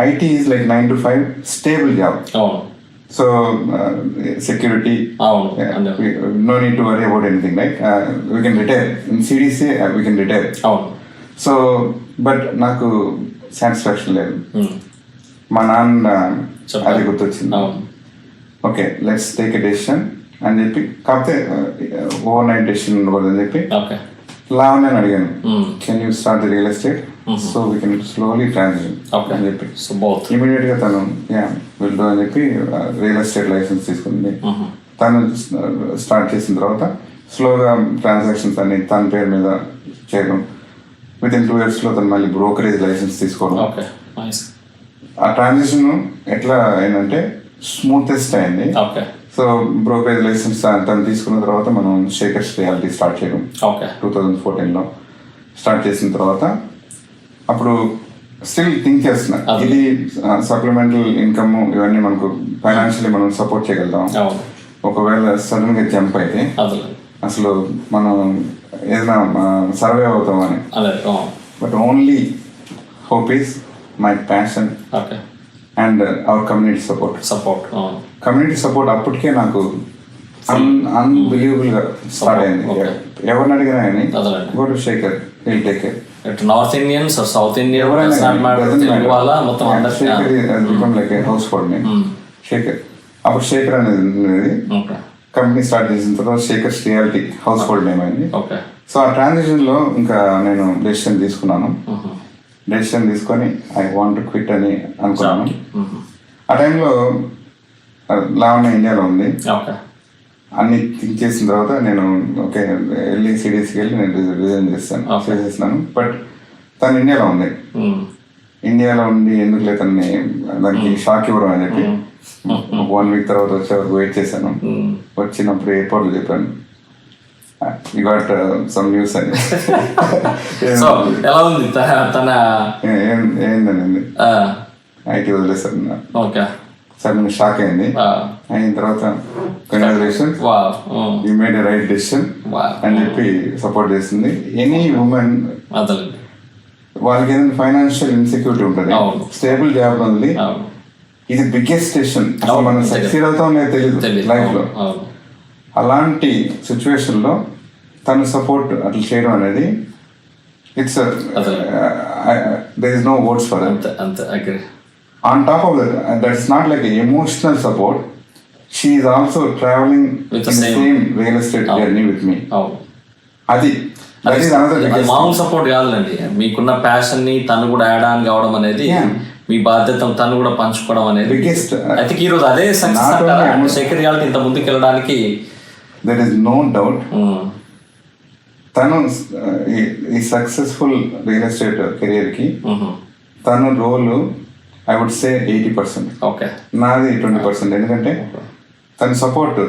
IT is like 9 to 5 stable job. So security, no need to worry about anything, like we can retire in CDC, we can retire. So but నాకు satisfaction లేదు. మా నాన్న అది గుర్తొచ్చింది. Okay, let's take a decision అని చెప్పి, కాకపోతే over night decision ఉండకూడదు అని చెప్పి లావణ్య అని అడిగాను, can you start the real estate so we can slowly transition అని చెప్పి. ఇమీడియట్ గా తను విల్ డూ అని చెప్పి రియల్ ఎస్టేట్ లైసెన్స్ తీసుకుంది. తను స్టార్ట్ చేసిన తర్వాత స్లోగా ట్రాన్సాక్షన్స్ అన్ని తన పేరు మీద చేయడం. విత్ ఇన్ 2 yearsలో తను మళ్ళీ బ్రోకరేజ్ లైసెన్స్ తీసుకోవడం. ఆ ట్రాన్సాక్షన్ ఎట్లా అయిందంటే స్మూతెస్ట్ అయింది. సో బ్రోకరేజ్ లైసెన్స్ తను తీసుకున్న తర్వాత మనం షేకర్స్ రియాలిటీ స్టార్ట్ చేయడం 2014లో స్టార్ట్ చేసిన తర్వాత, అప్పుడు స్టిల్ థింక్ చేస్తున్నా, ఇది సప్లిమెంటల్ ఇన్కమ్ ఇవన్నీ మనకు ఫైనాన్షియల్లీ మనం సపోర్ట్ చేయగలుగుతాం. ఒకవేళ సడన్ గా జంప్ అయితే అసలు మనం ఏదైనా సర్వే అవుతామని. But only hope is my passion and our community support. Community support అప్పటికే నాకు అన్బిలీవబుల్ గా స్టార్ట్ అయింది. ఎవరిని అడిగినా కానీ go to Shekhar, will take care. North Indians or south Indian household name Shekhar. అప్పుడు శేఖర్ అనేది కంపెనీ స్టార్ట్ చేసిన తర్వాత Shekhar reality household name అయింది. సో ఆ ట్రాన్సాక్షన్ లో ఇంకా నేను డెసిషన్ తీసుకున్నాను. డెసిషన్ తీసుకొని ఐ వాంట్ టు క్విట్ అని అనుకున్నాను. ఆ టైంలో లావణ్య ఇండియాలో ఉంది. అన్ని థింక్ చేసిన తర్వాత నేను ఓకే వెళ్ళి సిడిసికి వెళ్ళి నేను రిజైన్ చేసేసినాను. బట్ తను ఇండియాలో ఉంది. ఇండియాలో ఉండి ఎందుకు లేదు తనని దానికి షాక్ ఇవ్వడం అని చెప్పి 1 week తర్వాత వచ్చే వరకు వెయిట్ చేశాను. వచ్చినప్పుడు ఎయిర్పోర్ట్లో చెప్పాను, యు గాట్ సమ్ న్యూస్ అని. ఏంటండి IT వదిలేసాను. సడన్ షాక్ అయింది. అయిన తర్వాత congratulations, you made a right decision అని చెప్పి సపోర్ట్ చేస్తుంది. ఎనీ ఉమెన్ వాళ్ళకి ఏదైనా ఫైనాన్షియల్ ఇన్సెక్యూరిటీ ఉంటుంది, స్టేబుల్ జాబ్ ఉంది, ఇది బిగ్గెస్ట్ డెసిషన్. అసలు మనం సక్సీడ్ అవుతాం అనేది తెలియదు లైఫ్ లో. అలాంటి సిచ్యువేషన్ లో తను సపోర్ట్ అట్లా చేయడం అనేది it's there is no words for that. On top of that, it's not like an emotional support. She is also traveling with the same real estate journey with me. అది మామూలు support కాదండి. మీకున్న passion ని తను కూడా add on కావడం అనేది, మీ బాధ్యత తను కూడా పంచుకోవడం అనేది బిగ్గెస్ట్. ఐ థింక్ ఈ రోజు అదే సక్సెస్ శేఖర్ రియాలిటీ ఇంత ముందుకు వెళ్ళడానికి. there is no doubt. తను ఈ సక్సెస్ఫుల్ రియల్ ఎస్టేట్ కెరియర్కి తను role I would say 80%. Okay, నాది 20%. ఎందుకంటే తన సపోర్ట్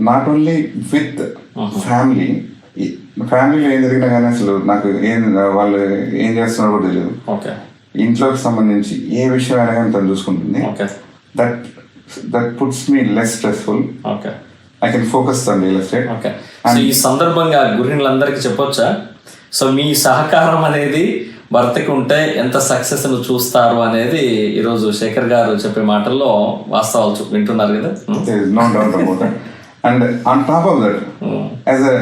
నాట్ ఓన్లీ విత్ ఫ్యామిలీలో ఏం జరిగినా కానీ అసలు నాకు వాళ్ళు ఏం చేస్తున్నారో కూడా తెలియదు. ఓకే, ఇంట్లోకి సంబంధించి ఏ విషయం అయినా కానీ తను చూసుకుంటుంది. Okay, that puts me less stressful. Okay, I can focus on real estate. Okay. So ఈ సందర్భంగా గురినులందరికీ చెప్పొచ్చా, సో మీ సహకారం అనేది భర్తకి ఉంటే ఎంత సక్సెస్ ను చూస్తారు అనేది ఈరోజు శేఖర్ గారు చెప్పే మాటల్లో వాస్తవాలు వింటున్నారు కదా. No doubt about that. And on top of that, as a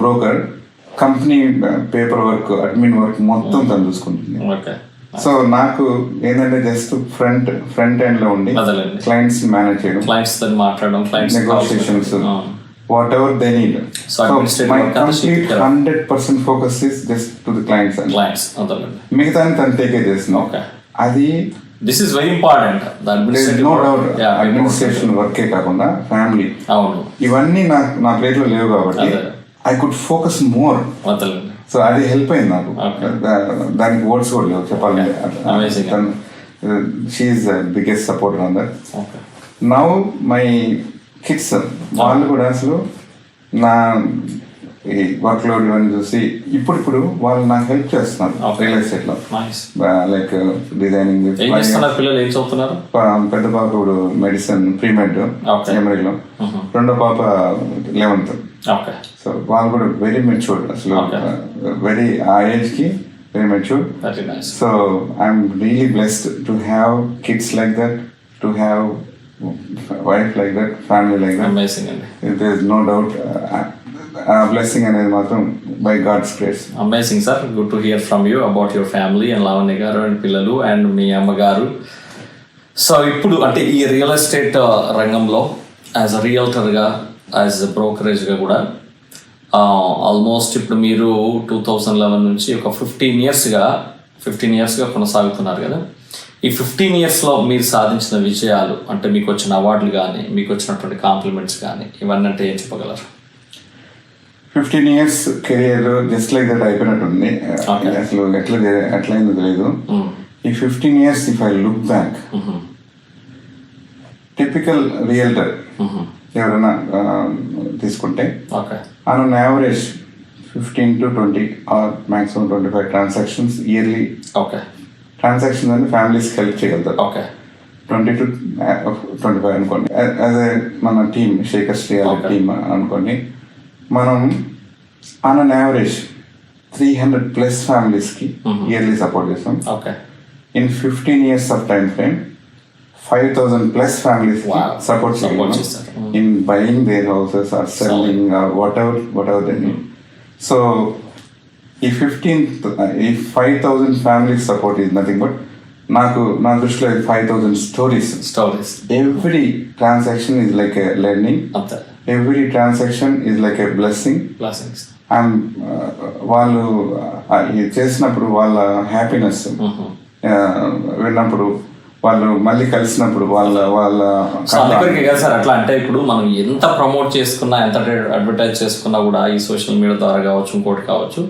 broker, company paper work, admin work మొత్తం తను చూసుకుంటుంది. ఓకే, సో నాకు ఏంటంటే జస్ట్ ఫ్రంట్ ఎండ్ లో ఉండి క్లయింట్స్ మేనేజ్ చేయడం, క్లయింట్స్ తో మాట్లాడడం, clients negotiations, whatever they need. So my complete 100% focus is just to the clients. మిగతా తను టేక్ కేర్ చేస్తున్నాం. ఓకే, అది this is very important. No doubt. Administration వర్కే కాకుండా ఫ్యామిలీ, అవును, ఇవన్నీ నా ప్లేట్ లో లేవు కాబట్టి I could focus more. So అది హెల్ప్ అయింది నాకు. దానికి వర్డ్స్ కూడా లేవు చెప్పాలంటే. She's biggest supporter on that. Now my kids వాళ్ళు కూడా అసలు నా ఈ వర్క్ లోడ్ ఇవన్నీ చూసి ఇప్పుడు వాళ్ళు నాకు హెల్ప్ చేస్తున్నారు రియల్ ఎస్టేట్ లో. Like designing. పిల్లలు ఏం చదువుతున్నారు? పెద్ద పాప ఇప్పుడు మెడిసిన్ ప్రీమెడ్ ఎమరీలో, రెండో పాప 11th. సో వాళ్ళు కూడా వెరీ మెచ్యూర్డ్ అసలు, వెరీ ఆ ఏజ్ కి very matured. So I'm really blessed to have kids like that, to have wife like that, family like that. There is no doubt. Blessing అనేది మాత్రం by God's grace. Amazing sir, good to hear from you about your family and Lavanya గారు and పిల్లలు and మీ అమ్మగారు. So ఇప్పుడు అంటే ఈ real estate రంగంలో as a రియల్టర్గా, as a బ్రోకరేజ్గా కూడా ఆల్మోస్ట్ ఇప్పుడు మీరు 2011 నుంచి ఒక 15 ఇయర్స్గా కొనసాగుతున్నారు కదా. ఈ 15 ఇయర్స్లో మీరు సాధించిన విజయాలు, అంటే మీకు వచ్చిన అవార్డులు కానీ, మీకు వచ్చినటువంటి కాంప్లిమెంట్స్ కానీ, ఇవన్నీ అంటే ఏం చెప్పగలరు? 15 years career just like that అయిపోయినట్టుంది. అసలు ఎట్లయిందో తెలియదు. ఈ 15 years if I look back, typical realtor ఎవరైనా తీసుకుంటే on average 15 to 20 or maximum 25 transactions yearly. Transaction అని ఫ్యామిలీస్కి హెల్ప్ చేయగలుగుతారు. 20 to 25 అనుకోండి. యాజ్ ఏ మన టీమ్, శేఖర్ శ్రీయాల టీమ్ అనుకోండి, మనం ఆన్ అన్ యావరేజ్ 300+ ఫ్యామిలీస్కి ఇయర్లీ సపోర్ట్ చేస్తాం. In 15 years of time frame 5,000+ ఫ్యామిలీస్కి సపోర్ట్ చేయగలం in buying their houses or selling or whatever they need. So ఈ 5,000 families support is nothing but నా దృష్టిలో 5,000 stories. Every transaction is like a learning. Every transaction is like a blessing. And వాళ్ళు చేసినప్పుడు వాళ్ళ happiness విన్నప్పుడు, వాళ్ళు మళ్ళీ కలిసినప్పుడు వాళ్ళ సార్ అట్లా అంటే ఇప్పుడు మనం ఎంత ప్రమోట్ చేసుకున్నా, ఎంత అడ్వర్టైజ్ చేసుకున్నా కూడా ఈ సోషల్ మీడియా ద్వారా కావచ్చు, ఇంకోటి కావచ్చు,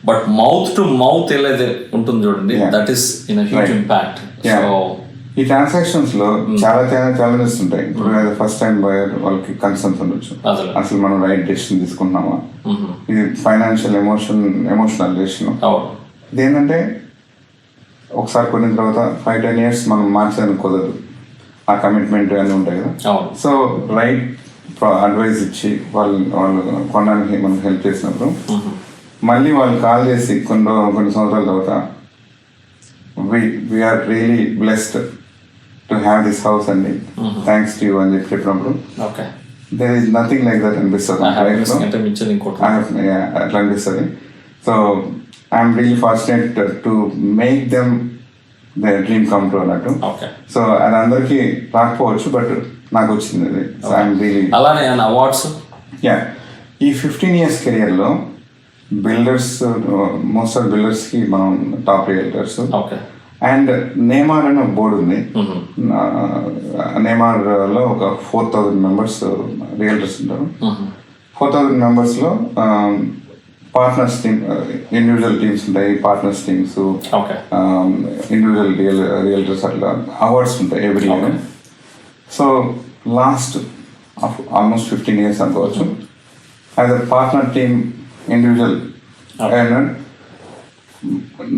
బట్ మౌత్ టు మౌత్ ఏదైతే ఉంటుంది చూడండి, that is in huge impact. So ఈ ట్రాన్సాక్షన్స్ లో చాలా ఛాలెంజెస్ ఉంటాయి. ఇప్పుడు ఫస్ట్ టైం బయర్ వాళ్ళకి కన్సర్న్స్ ఉండొచ్చు, అసలు మనం రైట్ డెసిషన్ తీసుకుంటున్నామా, ఇది ఫైనాన్షియల్ ఎమోషనల్ డెసిషన్. ఇదేంటంటే ఒకసారి కొన్న తర్వాత 5-10 years మనం మార్చడానికి కుదరదు. ఆ కమిట్మెంట్ అన్నీ ఉంటాయి కదా. సో రైట్ అడ్వైస్ ఇచ్చి వాళ్ళు కొనడానికి మనకు హెల్ప్ చేసినప్పుడు మళ్ళీ వాళ్ళు కాల్ చేసి కొన్ని సంవత్సరాల తర్వాత we're really blessed to have this house అండి, థ్యాంక్స్ టు యూ అని చెప్పినప్పుడు there is nothing like that అనిపిస్తుంది. అట్లా అనిపిస్తుంది. So I'm really fortunate to make them the dream come true అన్నట్టు. సో అది అందరికీ రాకపోవచ్చు, బట్ నాకు వచ్చింది అది. సో ఐఎమ్ రియలీ అలానే అవార్డ్స్. ఈ 15 years కెరియర్లో బిల్డర్స్, మోస్ట్ ఆఫ్ బిల్డర్స్కి మనం టాప్ రియల్టర్స్. అండ్ నేమార్ అనే బోర్డు ఉంది. నేమార్లో ఒక 4,000 members రియల్టర్స్ ఉంటారు. 4,000 members partners team, individual teams ఉంటాయి, partners teams, okay individual realtors, అట్లా అవార్డ్స్ ఉంటాయి every year. So last almost 15 years అనుకోవచ్చు. As a partner team individual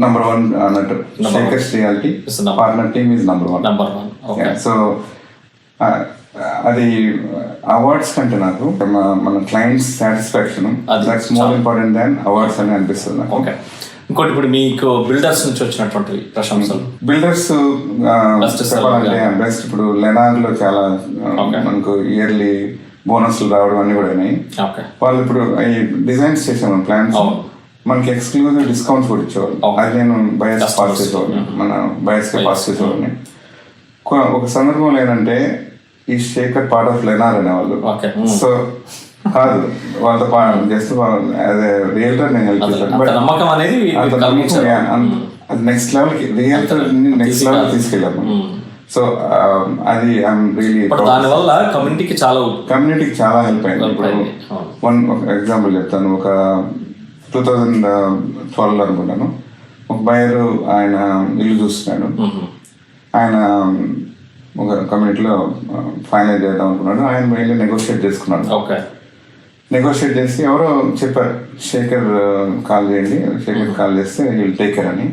number 1 అన్నట్టు Shekar's realty partner team is number 1. So అది awards కంటే నాకు మన clients satisfaction that's more important than awards అని అనిపిస్తుంది నాకు. ఓకే. ఇంకోటి ఇప్పుడు మీకు బిల్డర్స్ నుంచి వచ్చినటువంటి ప్రశంసలు, బిల్డర్స్ చెప్పాలంటే బెస్ట్. ఇప్పుడు లెనార్ లో చాలా మనకు ఇయర్లీ బోనస్లు రావడం అన్ని కూడా అయినాయి. వాళ్ళు ఇప్పుడు ఈ డిజైన్స్ చేసాము ప్లాన్స్, మనకి ఎక్స్క్లూజివ్ డిస్కౌంట్స్ కూడా ఇచ్చేవాళ్ళు. అది నేను బయర్స్ పాస్ చేసేవాడిని, మన బయర్స్ కి పాస్ చేసేవాడిని. ఒక సందర్భంలో ఏంటంటే ఈ శేఖర్ పార్ట్ ఆఫ్ లెనార్ అనేవాళ్ళు. సో కాదు, వాళ్ళతో జస్ట్ యాజ్ ఎ రియల్టర్ నేను హెల్ప్ చేశాను. బట్ అది నెక్స్ట్ లెవెల్కి రియల్టర్ నెక్స్ట్ లెవెల్ తీసుకెళ్ళాము. సో అది ఐఎమ్ రియలీ దానివల్ల కమ్యూనిటీకి చాలా హెల్ప్ అయింది. ఇప్పుడు ఒక ఎగ్జాంపుల్ చెప్తాను. ఒక 2012 అనుకుంటాను, ఒక బయర్ ఆయన ఇల్లు చూస్తున్నాడు. ఆయన ఒక కమ్యూనిటీలో ఫైనలైజ్ చేద్దాం అనుకున్నాడు. ఆయన వెళ్ళి నెగోషియేట్ చేసుకున్నాడు. నెగోషియేట్ చేసి ఎవరో చెప్పారు, శేఖర్ కాల్ చేయండి, శేఖర్ కాల్ చేస్తే వీళ్ళు టేక్ కేర్ అని.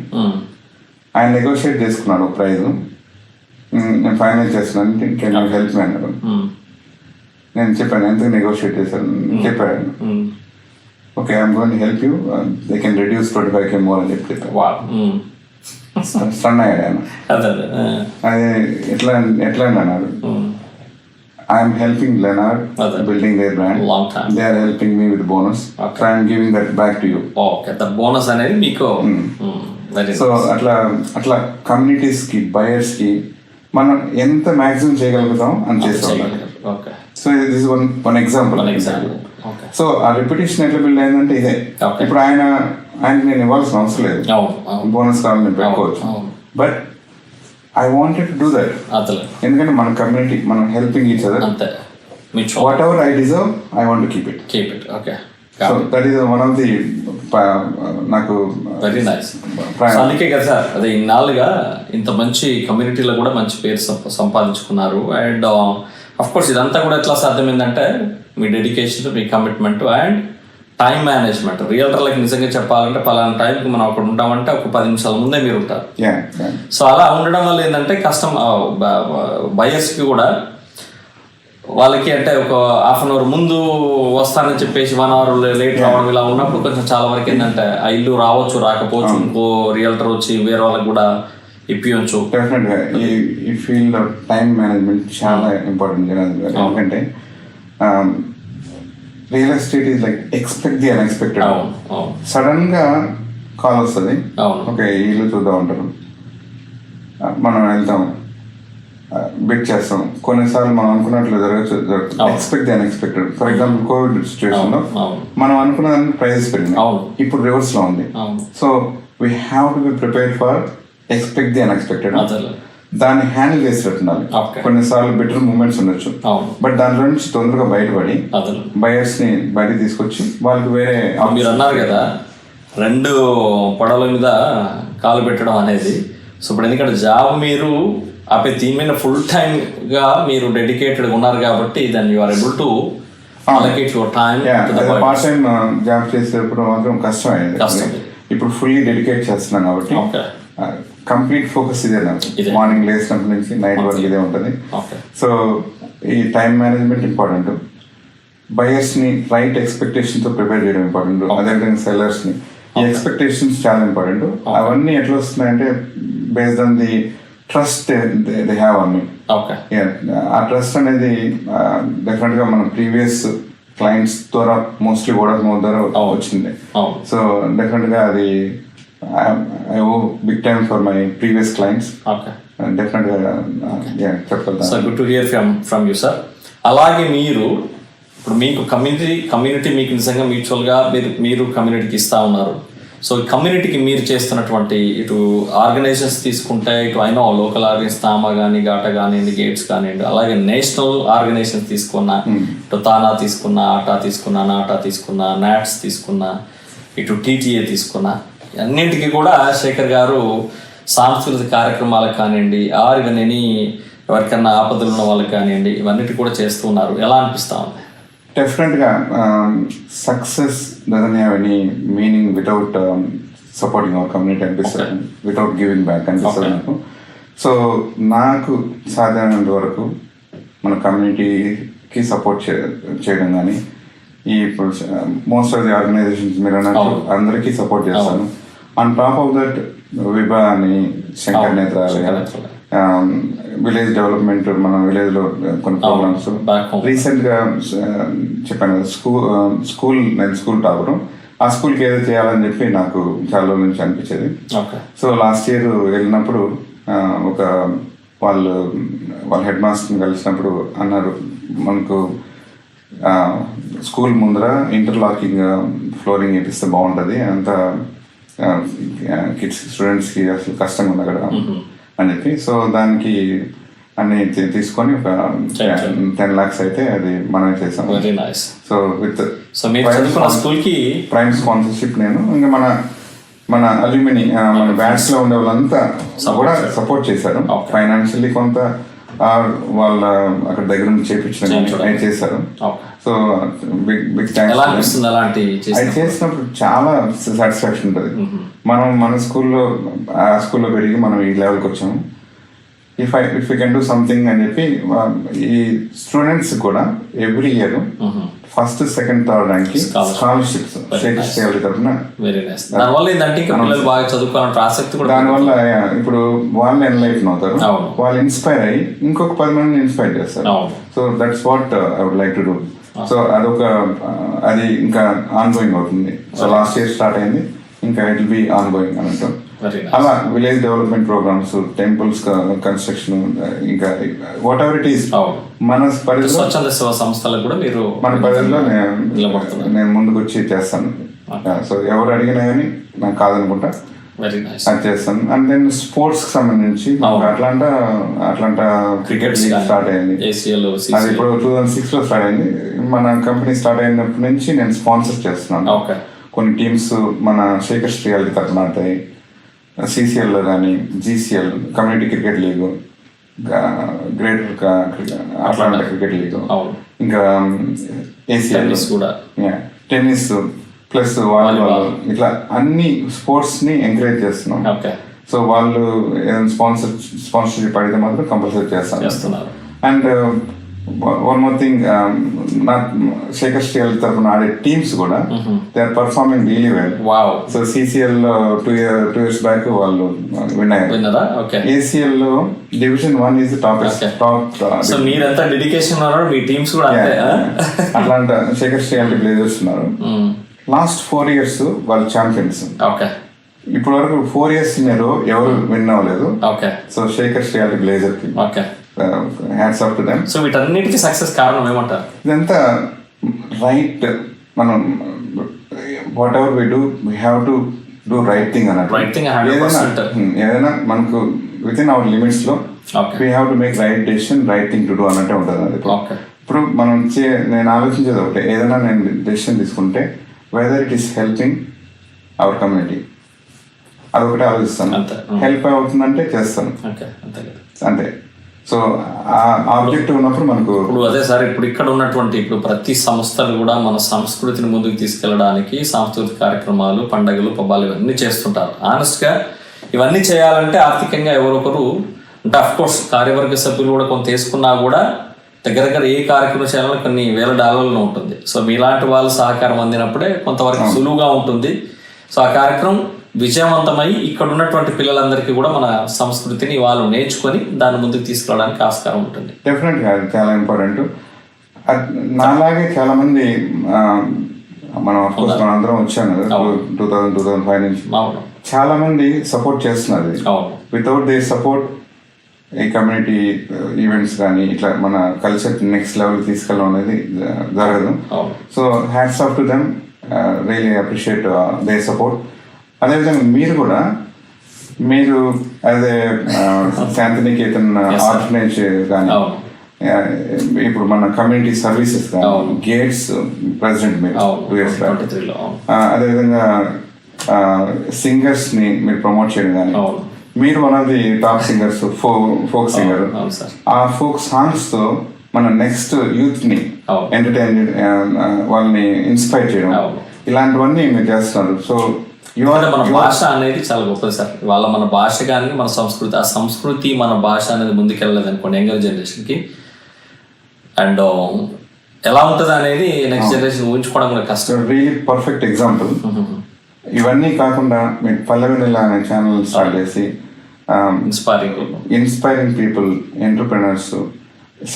ఆయన నెగోషియేట్ చేసుకున్నాడు ఒక ప్రైజ్. నేను ఫైనలైజ్ చేస్తున్నాను, కెన్ యూ హెల్ప్ మీ అన్నాడు. నేను చెప్పాను ఎందుకు నెగోషియేట్ చేశాను చెప్పాడు. Okay, I'm going to help you, they can reduce 25K more అని చెప్పి స్టన్ అయ్యాడు ఆయన. అదే ఎట్లా అన్నాడు, I'm helping Lennar building their brand, they are helping me with bonus, so I'm giving that back to you. Bonus అనేది మీకు. So అట్లా కమ్యూనిటీస్ కి, బయర్స్ కి మనం ఎంత మాక్సిమం చేయగలుగుతాం అని చేస్తాం. So this one example. So ఆ రిపిటేషన్ ఎట్లా బిల్డ్ అయిందంటే ఇదే. ఇప్పుడు ఆయనకి నేను ఇవ్వాల్సిన అవసరం లేదు, బోనస్ కావాలని నేను పెట్టుకోవచ్చు. But I wanted to do that, ఎందుకంటే మన కమ్యూనిటీ, మనం helping each other. What ever I deserve I want to keep it. So that is one of the నాకు వెరీ నైస్. అందుకే కదా సార్, అదే ఇన్నాళ్ళుగా ఇంత మంచి కమ్యూనిటీలో కూడా మంచి పేరు సంపాదించుకున్నారు. అండ్ అఫ్ కోర్స్ ఇదంతా కూడా ఎట్లా సాధ్యమైందంటే మీ డెడికేషన్, మీ కమిట్మెంట్ అండ్ టైం మేనేజ్మెంట్. రియల్టర్లకి నిజంగా చెప్పాలంటే పలానా టైంకి మనం అక్కడ ఉంటామంటే ఒక 10 నిమిషాల ముందే మీరు ఉంటారు. సో అలా ఉండడం వల్ల ఏంటంటే బయర్స్కి కూడా వాళ్ళకి అంటే ఒక ½ అన్ అవర్ ముందు వస్తానని చెప్పేసి 1 hour లేట్ రావడం ఇలా ఉన్నప్పుడు కొంచెం చాలా వరకు ఏంటంటే ఆ ఇల్లు రావచ్చు, రాకపోవచ్చు, ఇంకో రియల్టర్ వచ్చి వేరే వాళ్ళకి కూడా ఇప్పించు. డెఫినెట్గా ఈ ఫీల్డ్ టైం మేనేజ్మెంట్ చాలా ఇంపార్టెంట్. ఎందుకంటే real estate is like expect the unexpected. Sudden గా కాల్ వస్తుంది, ఓకే ఇల్లు చూద్దాం అంటారు, మనం వెళ్తాం, బిట్ చేస్తాం. కొన్నిసార్లు మనం అనుకున్నట్లు జరగచ్చు, expect the unexpected. For example Covid situation లో మనం అనుకున్న దానికి ప్రైజెస్ పెరిగింది, ఇప్పుడు రివర్స్ లో ఉంది. So we have to be prepared for expect the unexpected. దాన్ని హ్యాండిల్ చేసేటట్టు ఉండాలి. కొన్నిసార్లు బెటర్ మూమెంట్స్ ఉండొచ్చు, బట్ దాంట్లో నుంచి తొందరగా బయటపడి బయర్స్ ని బయటకు తీసుకొచ్చి వాళ్ళకి వేరే. మీరు అన్నారు కదా 2 పడవల మీద కాలు పెట్టడం అనేది. సో ఇప్పుడు ఎందుకంటే జాబ్ మీరు ఆపే దీని మీద ఫుల్ టైమ్ గా మీరు డెడికేటెడ్ ఉన్నారు కాబట్టి then you are able to allocate your time. Part time job చేసేటప్పుడు మాత్రం కష్టం అయ్యేది. ఇప్పుడు ఫుల్లీ డెడికేట్ చేస్తున్నాం కాబట్టి కంప్లీట్ ఫోకస్ ఇదే నాకు. మార్నింగ్ లేచినప్పటి నుంచి నైట్ వరకు ఇదే ఉంటుంది. సో ఈ టైం మేనేజ్మెంట్ ఇంపార్టెంట్, బయర్స్ ని రైట్ ఎక్స్పెక్టేషన్ తో ప్రిపేర్ చేయడం ఇంపార్టెంట్, అదేవిధంగా సెల్లర్స్ ని ఈ ఎక్స్పెక్టేషన్స్ చాలా ఇంపార్టెంట్. అవన్నీ ఎట్లా వస్తున్నాయంటే based on the trust they have on me. ఆ ట్రస్ట్ అనేది డెఫినెట్ గా మన ప్రీవియస్ క్లయింట్స్ ద్వారా మోస్ట్లీ వర్డ్ ఆఫ్ మౌత్ ద్వారా వచ్చింది. సో డెఫినెట్ గా అది I owe big time for my previous clients. Definitely, చెప్పగలుగుతాను. So good to hear from you, sir. అలాగే మీరు ఇప్పుడు మీకు కమ్యూనిటీ మీకు నిజంగా మ్యూచువల్గా మీరు కమ్యూనిటీకి ఇస్తూ ఉన్నారు. సో కమ్యూనిటీకి మీరు చేస్తున్నటువంటి ఇటు ఆర్గనైజేషన్స్ తీసుకుంటే ఇటు అయినా లోకల్ ఆర్గనైజేషన్ తామా కానీ, గాటా కానివ్వండి, గేట్స్ కానివ్వండి, అలాగే నేషనల్ ఆర్గనైజేషన్స్ తీసుకున్న, ఇటు తానా తీసుకున్న, ఆటా తీసుకున్న, నాటా తీసుకున్న, నాట్స్ తీసుకున్న, ఇటు టీటీఏ తీసుకున్నా, అన్నింటికి కూడా శేఖర్ గారు సాంస్కృతిక కార్యక్రమాలకు కానివ్వండి, ఇవన్నీ ఎవరికన్నా ఆపదలు ఉన్న వాళ్ళకి కానివ్వండి, ఇవన్నిటి కూడా చేస్తూ ఉన్నారు. ఎలా అనిపిస్తా ఉంది? డెఫినెట్గా success doesn't have any meaning without supporting our community అనిపిస్తుంది, వితౌట్ గివింగ్ బ్యాక్ అనిపిస్తుంది నాకు. సో నాకు సాధ్యమైనంత వరకు మన కమ్యూనిటీకి సపోర్ట్ చేయడం కానీ, ఈ ఇప్పుడు మోస్ట్ ఆఫ్ ది ఆర్గనైజేషన్స్ మీరు అన్నట్టు అందరికీ సపోర్ట్ చేస్తాను. ఆన్ టాప్ ఆఫ్ దట్ విభా అని, శంకర్ నేత్రాలయ, విలేజ్ డెవలప్మెంట్, మన విలేజ్లో కొన్ని ప్రోగ్రామ్స్ రీసెంట్గా చెప్పాను కదా, నేను స్కూల్ టాపరు, ఆ స్కూల్కి ఏదో చేయాలని చెప్పి నాకు చాలా రోజుల నుంచి అనిపించేది. సో లాస్ట్ ఇయర్ వెళ్ళినప్పుడు వాళ్ళ హెడ్ మాస్టర్ని కలిసినప్పుడు అన్నారు, మనకు స్కూల్ ముందర ఇంటర్లాకింగ్ ఫ్లోరింగ్ వేపిస్తే బాగుంటుంది, అంత కిడ్స్ స్టూడెంట్స్కి అసలు కష్టంగా ఉంది అక్కడ అని చెప్పి. సో దానికి అన్ని తీసుకొని ఒక 10 lakhs అయితే అది మనమే చేసాం. సో విత్ ప్రైమ్ స్పాన్సర్షిప్ నేను, ఇంకా మన అల్యూమిని మన బ్యాట్స్ లో ఉండే వాళ్ళంతా కూడా సపోర్ట్ చేశారు. ఫైనాన్షియల్లీ కొంత వాళ్ళ అక్కడ దగ్గర నుంచి చేయించడం చేశారు. So big thanks. అది చేసినప్పుడు చాలా సాటిస్ఫాక్షన్ ఉంటుంది. మనం మన స్కూల్లో పెరిగి మనం ఈ లెవెల్కి వచ్చాము. If you can do something అని చెప్పి ఈ స్టూడెంట్స్ కూడా every year first, second, third rank scholarships తరఫున. దానివల్ల ఇప్పుడు వాళ్ళు ఎన్లైఫ్ అవుతారు, వాళ్ళు ఇన్స్పైర్ అయ్యి ఇంకొక 10 మందిని ఇన్స్పైర్ చేస్తారు. So that's what I would like to do. So అది ఇంకా ఆన్గోయింగ్ అవుతుంది. సో లాస్ట్ ఇయర్ స్టార్ట్ అయింది, ఇంకా ఇట్ విల్ బి ఆన్గోయింగ్ అన్నట్టు. అలా village development programs, temples construction, ఇంకా వాట్ ఎవర్ ఇట్ ఈస్ మన పరిధిలో సంస్థలకు కూడా మీరు మన పరిధిలో నేను ముందుకు వచ్చి చేస్తాను. సో ఎవరు అడిగినా కానీ నాకు కాదనుకుంటా అది చేస్తాను. అండ్ దెన్ స్పోర్ట్స్ కి సంబంధించి అట్లాంటా క్రికెట్ లీగ్ స్టార్ట్ అయింది. అది ఇప్పుడు 2006 లో స్టార్ట్ అయింది. మన కంపెనీ స్టార్ట్ అయినప్పటి నుంచి నేను స్పాన్సర్ చేస్తున్నాను. కొన్ని టీమ్స్ మన శేఖర్ శ్రీయాలకి తరఫున ఆడతాయి. సిసిఎల్లో కానీ, GCL community cricket league, greater Atlanta cricket league, ఇంకా ఏసీఎల్ కూడా, టెన్నిస్ ప్లస్ వాలీబాల్, ఇట్లా అన్ని స్పోర్ట్స్ ని ఎంకరేజ్ చేస్తున్నాం. సో వాళ్ళు ఏదైనా స్పాన్సర్షిప్ అడిగితే మాత్రం కంపల్సరీ చేస్తున్నారు. And one more thing, Shekar Sriyala తరఫున ఆడే టీమ్స్ కూడా they are performing really well. So CCL లో 2 years బ్యాక్ వాళ్ళు విన్ అయ్యారు. ఏసీఎల్ లో Division 1 is top. Atlanta Shekar Sriyala players ఉన్నారు. లాస్ట్ 4 years వాళ్ళు ఛాంపియన్స్. ఇప్పటి వరకు 4 years ఎవరు విన్ అవ్వలేదు. సో శేఖర్ శ్రీయాల బ్లేజర్ కి hats off to them. So వీటన్నిటికీ సక్సెస్ కారణం ఏమంటారు? ఇదంతా రైట్, మనం what ever we do we have to do right thing అన్నట్టు. ఏదైనా మనకు విత్ ఇన్ అవర్ లిమిట్స్ లో we have to make right decision, right thing to do అన్నట్టే ఉంటుంది. అది ఇప్పుడు మనం నేను ఆలోచించేది ఒకటే, ఏదైనా నేను డెసిషన్ తీసుకుంటే whether it is helping our community, అదొకటే ఆలోచిస్తాను. హెల్ప్ అవుతుందంటే చేస్తాను అంతే. సో ఆ ఆబ్జెక్టివ్ ఉన్నప్పుడు మనకు ఇప్పుడు అదే సార్, ఇప్పుడు ఇక్కడ ఉన్నటువంటి ఇప్పుడు ప్రతి సంస్థలు కూడా మన సంస్కృతిని ముందుకు తీసుకెళ్ళడానికి సాంస్కృతిక కార్యక్రమాలు, పండుగలు, పబ్బాలు ఇవన్నీ చేస్తుంటారు. ఆనెస్ట్గా ఇవన్నీ చేయాలంటే ఆర్థికంగా ఎవరొకరు అంటే అఫ్ కోర్స్ కార్యవర్గ సభ్యులు కూడా కొంత తీసుకున్నా కూడా దగ్గర ఏ కార్యక్రమం చేయాలన్నా కొన్ని $1,000 ఉంటుంది. సో మీలాంటి వాళ్ళు సహకారం అందినప్పుడే కొంతవరకు సులువుగా ఉంటుంది. సో ఆ కార్యక్రమం విజయవంతమై ఇక్కడ ఉన్నటువంటి పిల్లలందరికీ కూడా మన సంస్కృతిని వాళ్ళు నేర్చుకొని దాన్ని ముందుకు తీసుకురావడానికి ఆస్కారం ఉంటుంది. డెఫినెట్గా అది చాలా ఇంపార్టెంట్. నాలాగే చాలా మంది మనం అందరం వచ్చాను 2005 నుంచి, చాలా మంది సపోర్ట్ చేస్తున్నారు. వితౌట్ దే సపోర్ట్ ఈ కమ్యూనిటీ ఈవెంట్స్ కానీ ఇట్లా మన కల్చర్ నెక్స్ట్ లెవెల్ తీసుకెళ్ళడం అనేది జరగదు. So hats off to them, really appreciate they support. అదేవిధంగా మీరు యాజ్ ఏ శాంతినికేతన్ ఆర్ఫనేజ్ కానీ ఇప్పుడు మన కమ్యూనిటీ సర్వీసెస్ అవును. గేట్స్ ప్రెసిడెంట్ మీరు 2 years back. 23లో అవును. అదేవిధంగా సింగర్స్ ని మీరు ప్రమోట్ చేయడం కానీ అవును. మీరు one of the top singers, folk singer. అవును సార్. ఆ ఫోక్ సాంగ్స్ తో మన నెక్స్ట్ యూత్ ని అవును. ఎంటర్టైన్, వాళ్ళని ఇన్స్పైర్ చేయడం, అవును. ఇలాంటివన్నీ మీరు చేస్తున్నారు. సో మన భాష అనేది చాలా గొప్పది సార్. వాళ్ళ మన భాష కానీ మన సంస్కృతి, ఆ సంస్కృతి మన భాష అనేది ముందుకెళ్ళలేదు అనుకోండి యంగర్ జనరేషన్కి, అండ్ ఎలా ఉంటుంది అనేది నెక్స్ట్ జనరేషన్ ఊహించుకోవడం కూడా కష్టం. Really perfect example. ఇవన్నీ కాకుండా మీరు పల్లవినిలా అనే ఛానల్ స్టార్ట్ చేసి ఇన్స్పైరింగ్ పీపుల్, ఎంటర్ప్రెనర్స్,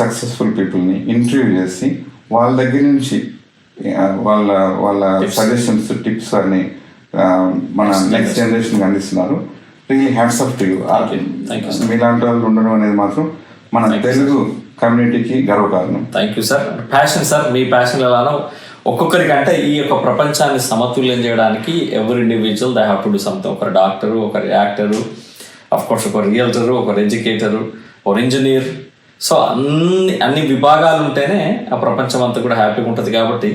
సక్సెస్ఫుల్ పీపుల్ని ఇంటర్వ్యూ చేసి వాళ్ళ దగ్గర నుంచి వాళ్ళ సజెషన్స్, టిప్స్ అన్ని మన నెక్స్ట్ జనరేషన్ అందిస్తున్నారు. Really hats off to you. మీలాంటి వాళ్ళు ఉండడం అనేది మాత్రం మన తెలుగు కమ్యూనిటీకి గర్వకారణం. Thank you sir. Passion sir, మీ ప్యాషన్ ఎలానో ఒక్కొక్కరికంటే ఈ యొక్క ప్రపంచాన్ని సమతుల్యం చేయడానికి ఎవరి individual they have to do something. ఒకరు డాక్టరు, ఒకరు యాక్టరు, అఫ్ కోర్స్ ఒకరు రియల్టరు, ఒకరు ఎడ్యుకేటరు, ఒక ఇంజనీర్. సో అన్ని విభాగాలు ఉంటేనే ఆ ప్రపంచం అంతా కూడా హ్యాపీగా ఉంటుంది. కాబట్టి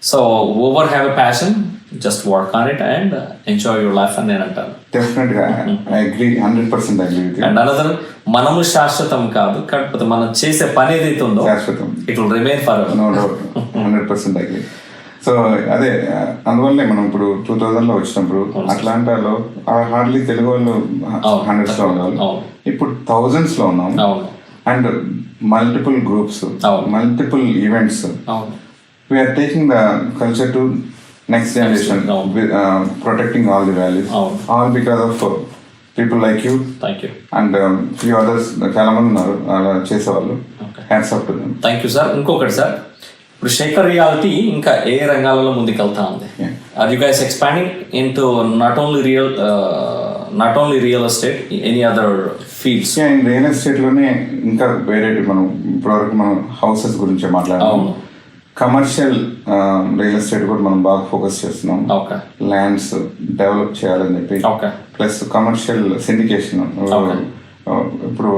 so over have a passion, just work on it and enjoy your life అని నేను అంటాను. డెఫినెట్గా I agree, 100% agree with you. And another, మనము శాశ్వతం కాదు, కాకపోతే మనం చేసే పని ఏదైతే ఉందో శాశ్వతం, it will remain forever. No doubt, 100% agree. So అదే అందువల్లే మనం ఇప్పుడు 2000లో వచ్చినప్పుడు అట్లాంటాలో హార్డ్లీ తెలుగు వాళ్ళు 100s లో ఉండేవాళ్ళు. ఇప్పుడు 1000s లో ఉన్నాం. And multiple groups, multiple events. We are taking the culture to next generation, protecting all the values, all because of people like you and few others. చాలా మంది ఉన్నారు అలా చేసేవాళ్ళు. Hats off to them. Thank you sir. ఇంకొకటి sir, ఇప్పుడు Shekhar reality ఇంకా ఏ రంగాలలో ముందుకెళ్తా ఉంది? Are you guys expanding in to not only real estate, any other fields? In real estate లోనే ఇంకా వేరే, మనం ఇప్పటివరకు మనం హౌసెస్ గురించి మాట్లాడాము. కమర్షియల్ రియల్ ఎస్టేట్ కూడా మనం బాగా ఫోకస్ చేస్తున్నాం. ల్యాండ్స్ డెవలప్ చేయాలని చెప్పి, ప్లస్ కమర్షియల్ సిండికేషన్. ఇప్పుడు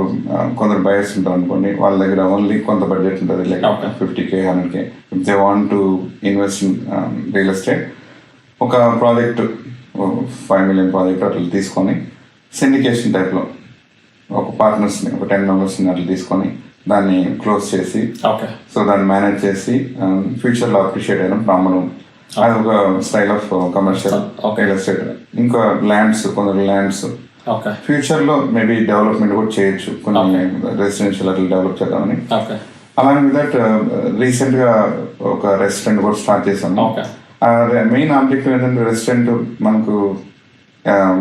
కొందరు బయర్స్ ఉంటారు అనుకోండి, వాళ్ళ దగ్గర ఓన్లీ కొంత బడ్జెట్ ఉంటుంది, like 50K 100K. If they want to invest in real estate, ఒక ప్రాజెక్ట్ 5 million ప్రాజెక్ట్ అట్లా తీసుకొని సిండికేషన్ టైప్లో ఒక పార్ట్నర్స్ని, ఒక 10 members అట్లా తీసుకొని దాన్ని క్లోజ్ చేసి, సో దాన్ని మేనేజ్ చేసి ఫ్యూచర్లో అప్రిషియేట్ అయిన ప్రాబ్లం. అది ఒక style of commercial real estate. ఇంకా ల్యాండ్స్, కొందరు ల్యాండ్స్ ఫ్యూచర్లో మేబీ డెవలప్మెంట్ కూడా చేయొచ్చు, కొన్ని రెసిడెన్షియల్ అట్లా డెవలప్ చేద్దామని. అలాగే విత్ దట్ రీసెంట్గా ఒక రెస్టారెంట్ కూడా స్టార్ట్ చేసాము. మెయిన్ ఆబ్జెక్టివ్ ఏంటంటే, రెస్టారెంట్ మనకు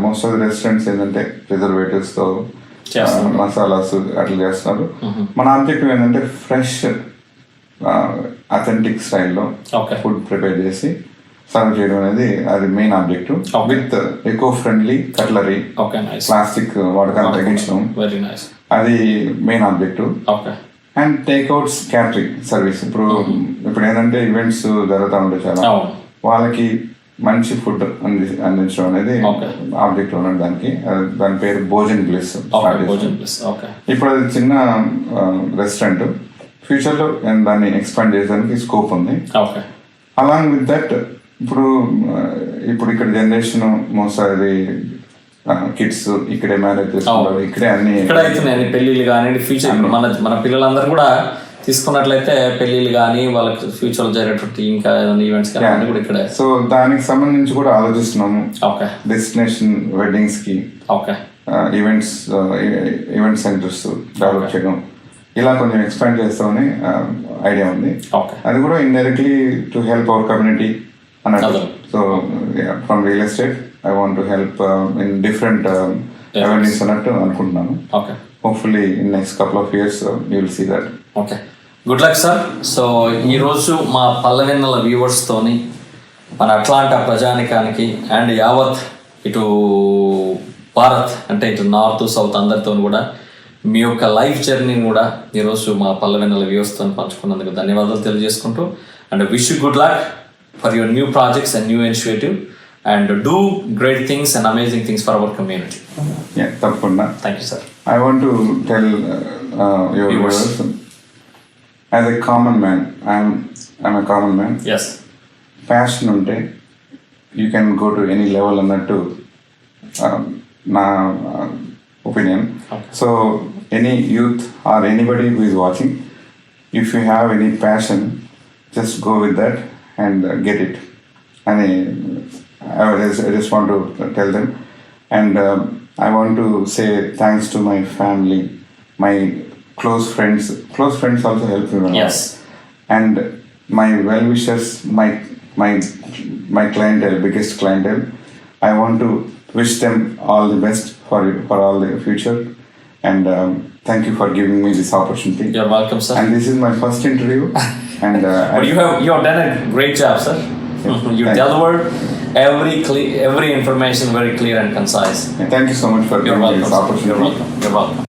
మోస్ట్ ఆఫ్ ది రెస్టారెంట్స్ ఏంటంటే ప్రిజర్వేటివ్స్తో మసాలాస్ అట్లా చేస్తున్నారు. మన ఆబ్జెక్టివ్ ఏంటంటే ఫ్రెష్ అథెంటిక్ స్టైల్లో ఫుడ్ ప్రిపేర్ చేసి సర్వ్ చేయడం అనేది అది main objective. With eco friendly cutlery, plastic వాడకాన్ని తగ్గించడం, అది main objective. And takeouts, catering service. ఇప్పుడు ఏంటంటే ఈవెంట్స్ జరుగుతూ ఉంటాయి చాలా, వాళ్ళకి మంచి ఫుడ్ అందించడం అనేది ఆబ్జెక్ట్ ఉన్నది. దాని పేరు భోజన్ బ్లిస్. ఇప్పుడు అది చిన్న రెస్టారెంట్, ఫ్యూచర్లో దాన్ని ఎక్స్పాండ్ చేయడానికి స్కోప్ ఉంది. అలాంగ్ విత్ దట్ ఇప్పుడు ఇక్కడ జనరేషన్ మోస్ట్ అది కిడ్స్ ఇక్కడే మ్యారేజ్ చేసుకుంటారు, ఇక్కడే అన్ని పెళ్లిళ్ళు కానీ ఫ్యూచర్ మన పిల్లలందరూ కూడా తీసుకున్నట్లయితే పెళ్లిళ్ళు కానీ వాళ్ళకి ఫ్యూచర్ జరిగేటువంటి ఇంకా ఈవెంట్స్ కానీ కూడా ఇక్కడ. సో దానికి సంబంధించి కూడా ఆలోచిస్తున్నాము. డెస్టినేషన్ వెడ్డింగ్స్ కి ఈవెంట్ సెంటర్స్ డెవలప్ చేయడం, ఇలా కొంచెం ఎక్స్పాండ్ చేస్తామని ఐడియా ఉంది. అది కూడా indirectly to help our community అన్నట్టు. So from real estate I want to help in different avenues అన్నట్టు అనుకుంటున్నాను. Hopefully in next couple of years you will see that. Good luck sir. So ఈరోజు మా పల్లవెన్నెల వ్యూవర్స్తోని మన Atlanta ప్రజానికానికి and యావత్ ఇటు భారత్ అంటే ఇటు నార్త్ సౌత్ అందరితో కూడా మీ యొక్క లైఫ్ జర్నీని కూడా ఈరోజు మా పల్లవెన్నెల వ్యూవర్స్తో పంచుకున్నందుకు ధన్యవాదాలు తెలియజేసుకుంటూ, and wish you good luck for your new projects and new initiative and do great things and amazing things for our community. Yeah, తప్పకుండా. Thank you, sir. I want to tell your viewers, as a common man I'm a common man. Yes. Passion ఉంటే you can go to any level అన్నట్టు నా opinion. So any youth or anybody who is watching, if you have any passion, just go with that and get it అని I just want to tell them. And I want to say thanks to my family, my close friends. Close friends also help me a lot. Yes. And my well-wishers, my clientele, biggest clientele. I want to wish them all the best for all the future. And thank you for giving me this opportunity. You're welcome, sir. And this is my first interview. And But you have done a great job, sir. You Thank delivered every information very clear and concise. thank you so much for You're giving me welcome, this sir. opportunity. You're welcome. You're welcome.